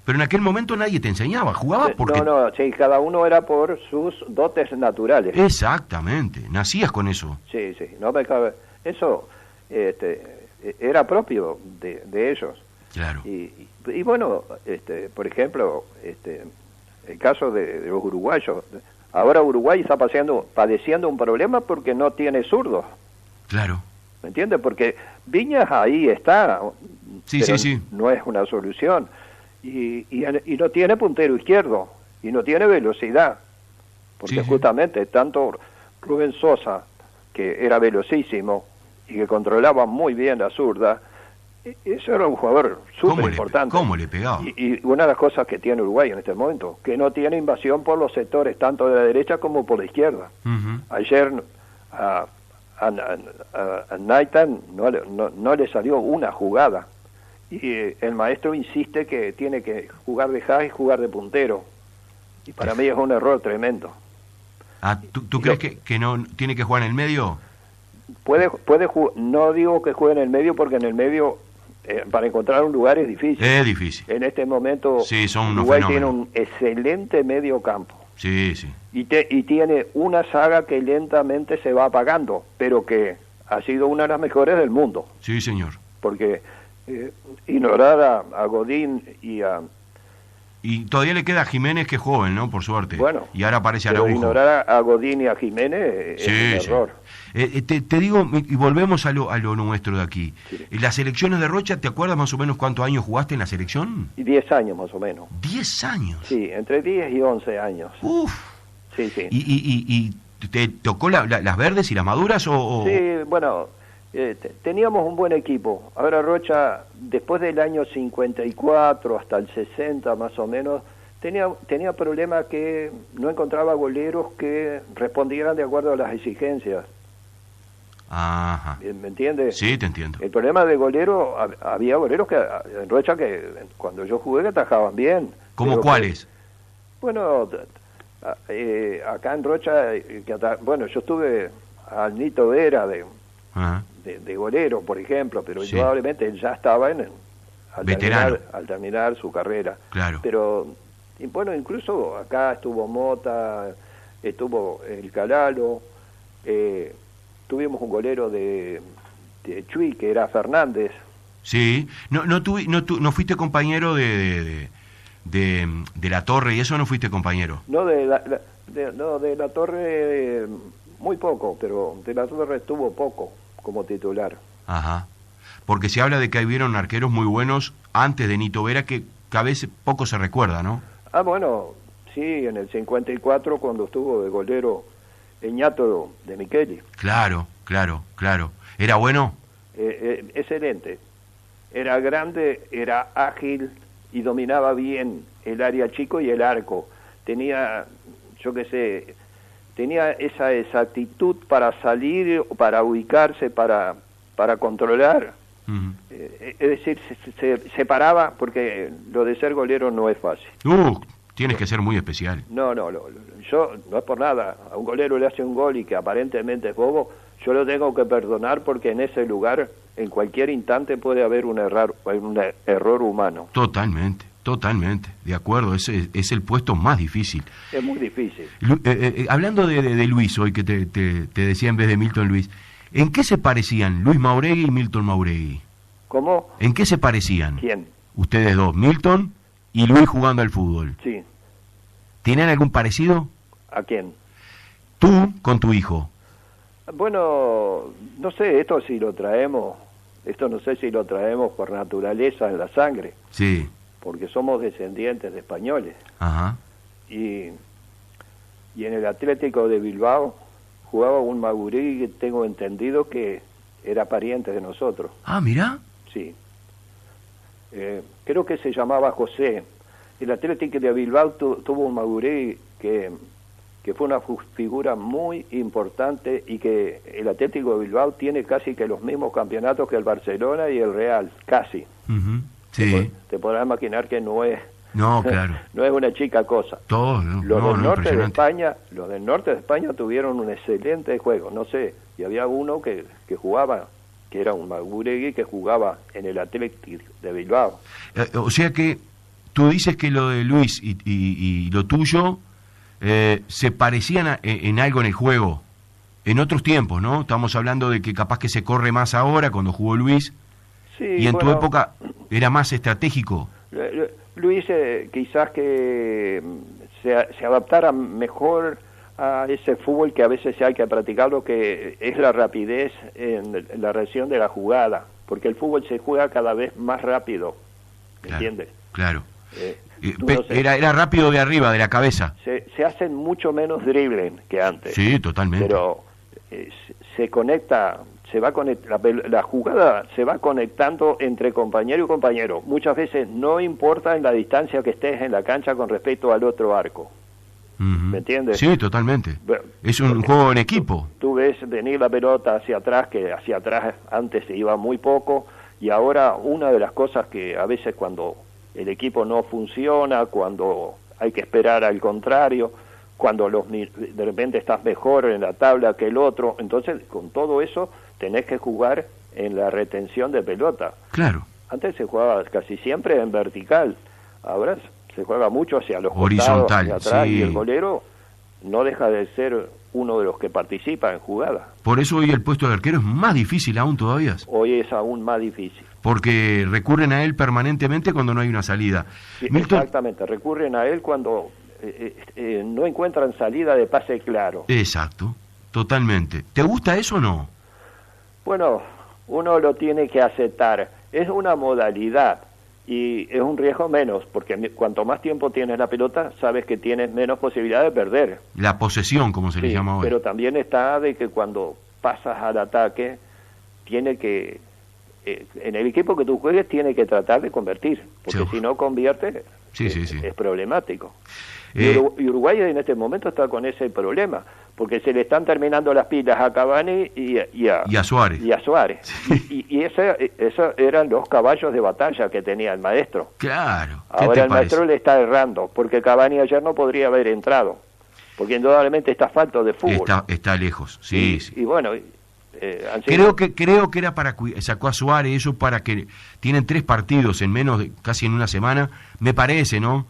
Pero en aquel momento nadie te enseñaba, jugaba porque...
Sí, cada uno era por sus dotes naturales.
Exactamente, nacías con eso.
Sí, no me cabe... Eso era propio de ellos.
Claro.
Y bueno, por ejemplo, el caso de los uruguayos... Ahora Uruguay está padeciendo un problema porque no tiene zurdos.
Claro.
¿Me entiendes? Porque Viñas ahí está, pero
sí.
no es una solución. Y no tiene puntero izquierdo, y no tiene velocidad. Porque justamente tanto Rubén Sosa, que era velocísimo y que controlaba muy bien la zurda, eso era un jugador súper importante.
¿Cómo le pegaba?
Y una de las cosas que tiene Uruguay en este momento, que no tiene invasión por los sectores, tanto de la derecha como por la izquierda.
Uh-huh.
Ayer a Nathan no le salió una jugada. Y el maestro insiste que tiene que jugar de high y jugar de puntero. Y para mí es un error tremendo.
¿Tú crees que no tiene que jugar en el medio?
No digo que juegue en el medio, porque en el medio... para encontrar un lugar es difícil.
Es difícil.
En este momento
son
Uruguay tiene un excelente medio campo.
Sí.
Y tiene una saga que lentamente se va apagando, pero que ha sido una de las mejores del mundo.
Sí, señor.
Porque ignorar a Godín y
Y todavía le queda a Jiménez, que es joven, ¿no? Por suerte.
Bueno,
y ahora aparece
pero
Araujo.
ignorar a Godín y a Jiménez
Sí,
es un error.
Te digo, y volvemos a lo nuestro de aquí.
Sí.
Las selecciones de Rocha, ¿te acuerdas más o menos cuántos años jugaste en la selección?
Y 10 años más o menos.
10 años.
Sí, entre 10 y 11 años.
Uf.
Sí, sí.
¿Y te tocó las verdes y las maduras o...?
Sí, bueno, teníamos un buen equipo. Ahora Rocha, después del año 54 hasta el 60 más o menos, tenía problemas que no encontraba goleros que respondieran de acuerdo a las exigencias.
Ajá.
¿Me entiendes?
Sí, te entiendo.
El problema de golero, había goleros que en Rocha que cuando yo jugué que atajaban bien.
¿Cómo
pero
cuáles?
Bueno, acá en Rocha, bueno, yo estuve al Nito Vera
Ajá.
de golero, por ejemplo, pero
Sí.
probablemente él ya estaba
Veterano.
al terminar su carrera.
Claro.
Pero, y bueno, incluso acá estuvo Mota, estuvo el Calalo, tuvimos un golero de Chuy, que era Fernández.
Sí. ¿No fuiste compañero de la Torre y eso no fuiste compañero?
No, de la Torre, muy poco, pero de la Torre estuvo poco como titular.
Ajá. Porque se habla de que hubieron arqueros muy buenos antes de Nito Vera que a veces poco se recuerda, ¿no?
Ah, bueno, sí, en el 54 cuando estuvo de golero Ñato de Micheli.
Claro. ¿Era bueno?
Excelente. Era grande, era ágil y dominaba bien el área chico y el arco. Tenía, yo qué sé, tenía esa exactitud para salir, para ubicarse, para controlar.
Uh-huh.
Es decir, se paraba, porque lo de ser golero no es fácil.
Tienes que ser muy especial.
No, yo no es por nada. A un golero le hace un gol y que aparentemente es bobo, yo lo tengo que perdonar porque en ese lugar, en cualquier instante puede haber un error humano.
Totalmente, de acuerdo, es el puesto más difícil.
Es muy difícil.
Hablando de Luis, hoy que te decía en vez de Milton Luis, ¿en qué se parecían Luis Mauregui y Milton Mauregui?
¿Cómo?
¿En qué se parecían?
¿Quién?
Ustedes dos, Milton y Luis jugando al fútbol.
Sí.
¿Tienen algún parecido?
¿A quién?
Tú con tu hijo.
Bueno, no sé, esto no sé si lo traemos por naturaleza en la sangre.
Sí.
Porque somos descendientes de españoles.
Ajá.
Y en el Atlético de Bilbao jugaba un Mauregui que tengo entendido que era pariente de nosotros.
Ah, mirá.
Sí. Creo que se llamaba José. El Atlético de Bilbao tuvo un Mauregui que fue una figura muy importante y que el Atlético de Bilbao tiene casi que los mismos campeonatos que el Barcelona y el Real, casi.
Uh-huh. Sí.
Te podrás imaginar que no es
claro.
no es una chica cosa.
Todos,
Los del norte de España tuvieron un excelente juego, no sé, y había uno que jugaba, que era un Mauregui que jugaba en el Atlético de Bilbao.
O sea que tú dices que lo de Luis y lo tuyo se parecían en algo en el juego, en otros tiempos, ¿no? Estamos hablando de que capaz que se corre más ahora cuando jugó Luis,
Sí,
y en tu época era más estratégico.
Luis quizás que se adaptara mejor a ese fútbol que a veces hay que practicarlo, que es la rapidez en la reacción de la jugada, porque el fútbol se juega cada vez más rápido, ¿me entiendes?
Claro.
No sé,
era rápido de arriba, de la cabeza.
se hacen mucho menos dribbling que antes.
Sí, totalmente.
Pero se conecta, la jugada se va conectando entre compañero y compañero. Muchas veces no importa en la distancia que estés en la cancha con respecto al otro arco.
Uh-huh.
¿Me entiendes?
Sí, totalmente. Es un juego en equipo.
Tú ves venir la pelota hacia atrás, que hacia atrás antes se iba muy poco, y ahora una de las cosas que a veces cuando el equipo no funciona, cuando hay que esperar al contrario, cuando de repente estás mejor en la tabla que el otro, entonces con todo eso tenés que jugar en la retención de pelota.
Claro.
Antes se jugaba casi siempre en vertical, ahora se juega mucho hacia los
horizontal,
costados, hacia atrás,
sí.
y el golero no deja de ser uno de los que participa en jugada.
Por eso hoy el puesto de arquero es más difícil aún todavía.
Hoy es aún más difícil.
Porque recurren a él permanentemente cuando no hay una salida.
Sí,
Milton...
Exactamente, recurren a él cuando no encuentran salida de pase claro.
Exacto, totalmente. ¿Te gusta eso o no?
Bueno, uno lo tiene que aceptar. Es una modalidad y es un riesgo menos, porque cuanto más tiempo tienes la pelota, sabes que tienes menos posibilidad de perder.
La posesión, como se le llama hoy.
Pero también está de que cuando pasas al ataque, tiene que... en el equipo que tú juegues tiene que tratar de convertir, porque si no convierte es problemático. Y Uruguay en este momento está con ese problema, porque se le están terminando las pilas a Cavani y a Suárez. Y esos eran los caballos de batalla que tenía el maestro.
Claro.
Ahora el maestro le está errando, porque Cavani ayer no podría haber entrado, porque indudablemente está falto de fútbol.
Está lejos, sí.
Y bueno...
creo que era para sacó a Suárez eso para que tienen 3 partidos en menos de casi en una semana, me parece, ¿no?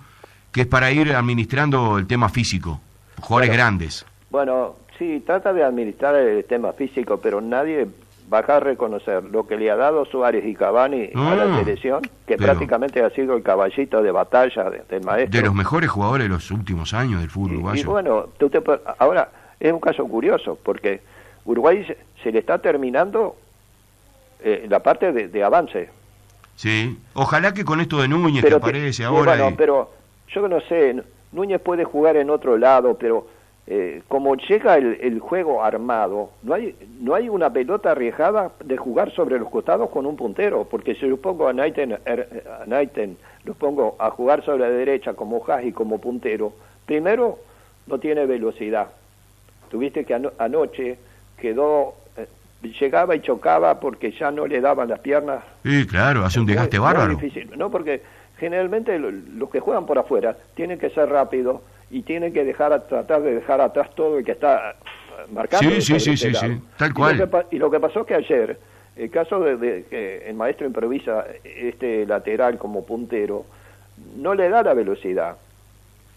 Que es para ir administrando el tema físico, jugadores grandes.
Bueno, sí, trata de administrar el tema físico, pero nadie va a reconocer lo que le ha dado Suárez y Cavani a la selección, que prácticamente ha sido el caballito de batalla del maestro.
De los mejores jugadores de los últimos años del fútbol uruguayo.
Y bueno, ahora es un caso curioso, porque Uruguay se le está terminando la parte de avance.
Sí, ojalá que con esto de Núñez que aparece ahora...
Bueno, pero yo no sé, Núñez puede jugar en otro lado, pero como llega el juego armado, no hay una pelota arriesgada de jugar sobre los costados con un puntero, porque si yo pongo a Naiten, lo pongo a jugar sobre la derecha como Haji, como puntero, primero no tiene velocidad. Tuviste que anoche quedó... llegaba y chocaba porque ya no le daban las piernas.
Sí, claro, hace un desgaste bárbaro.
Muy difícil, ¿no? Porque generalmente los que juegan por afuera tienen que ser rápidos y tienen que tratar de dejar atrás todo el que está marcando.
Sí, tal cual.
Y lo que pasó que ayer, el caso de que el maestro improvisa este lateral como puntero, no le da la velocidad.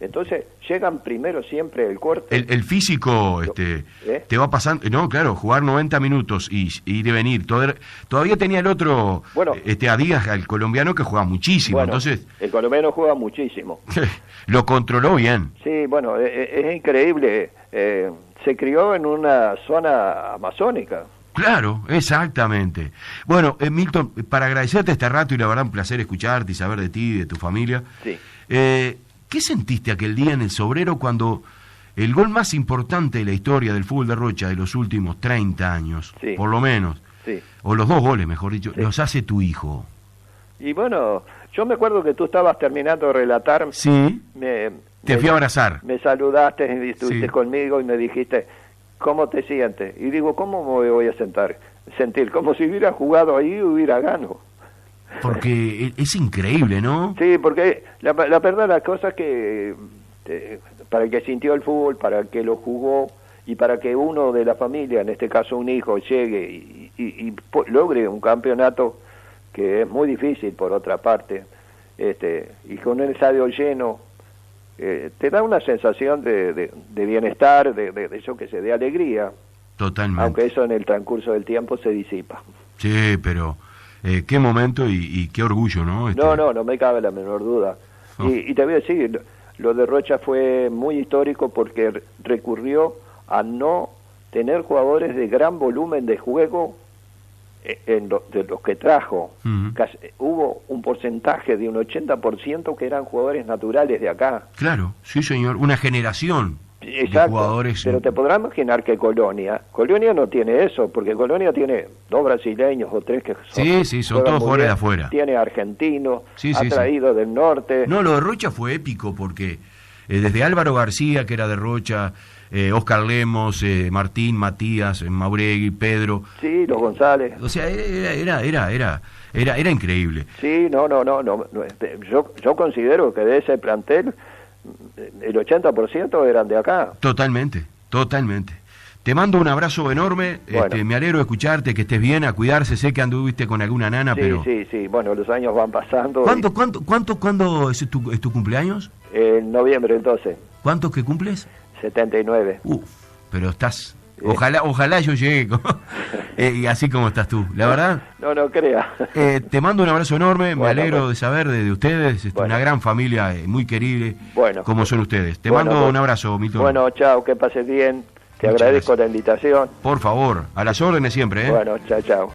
Entonces llegan primero siempre el corte.
El físico te va pasando. No, claro, jugar 90 minutos y ir y venir. Todavía tenía el otro, a Díaz, al colombiano, que juega muchísimo.
Bueno,
entonces
el colombiano juega muchísimo.
Lo controló bien.
Sí, bueno, es increíble. Se crió en una zona amazónica.
Claro, exactamente. Bueno, Milton, para agradecerte este rato y la verdad un placer escucharte y saber de ti y de tu familia.
Sí.
¿Qué sentiste aquel día en el Sobrero cuando el gol más importante de la historia del fútbol de Rocha de los últimos 30 años, por lo menos, o los 2 goles, mejor dicho, los hace tu hijo?
Y bueno, yo me acuerdo que tú estabas terminando de relatar.
Sí, te fui a abrazar.
Me saludaste y estuviste conmigo y me dijiste, ¿cómo te sientes? Y digo, ¿cómo me voy a sentir? Como si hubiera jugado ahí y hubiera ganado.
Porque es increíble, ¿no?
Sí, porque la verdad la cosa es que para el que sintió el fútbol, para el que lo jugó y para que uno de la familia, en este caso un hijo, llegue y logre un campeonato que es muy difícil por otra parte, y con el estadio lleno, te da una sensación de bienestar, de eso que se de alegría.
Totalmente.
Aunque eso en el transcurso del tiempo se disipa.
Sí, pero... qué momento y qué orgullo, ¿no?
No me cabe la menor duda. Y te voy a decir, lo de Rocha fue muy histórico porque recurrió a no tener jugadores de gran volumen de juego de los que trajo. Hubo un porcentaje de un 80% que eran jugadores naturales de acá.
Claro, sí señor, una generación.
Exacto,
de jugadores.
Pero te podrás imaginar que Colonia no tiene eso, porque Colonia tiene 2 brasileños o 3 que
son todos jugadores de afuera.
Tiene argentinos, ha traído del norte.
No, lo de Rocha fue épico porque desde Álvaro García, que era de Rocha, Oscar Lemos, Martín, Matías, Mauregui, Pedro.
Sí, los González.
O sea, era increíble.
Sí, no. Yo considero que de ese plantel el 80% eran de acá.
Totalmente. Te mando un abrazo enorme, bueno. Me alegro de escucharte, que estés bien, a cuidarse, sé que anduviste con alguna nana, pero...
Sí, bueno, los años van pasando.
¿Cuándo es tu cumpleaños?
En noviembre, el 12.
¿Cuántos que cumples?
79.
pero estás... Ojalá yo llegue y así como estás tú. La verdad,
no crea.
te mando un abrazo enorme, me alegro
bueno.
de saber de ustedes,
Bueno.
una gran familia muy querible,
Bueno.
como son ustedes. Te
Bueno,
mando un abrazo, Milton.
Bueno, chao, que pases bien. Te
Muchas
agradezco
gracias.
la invitación.
Por favor, a las órdenes siempre, ¿eh?
Bueno, chao.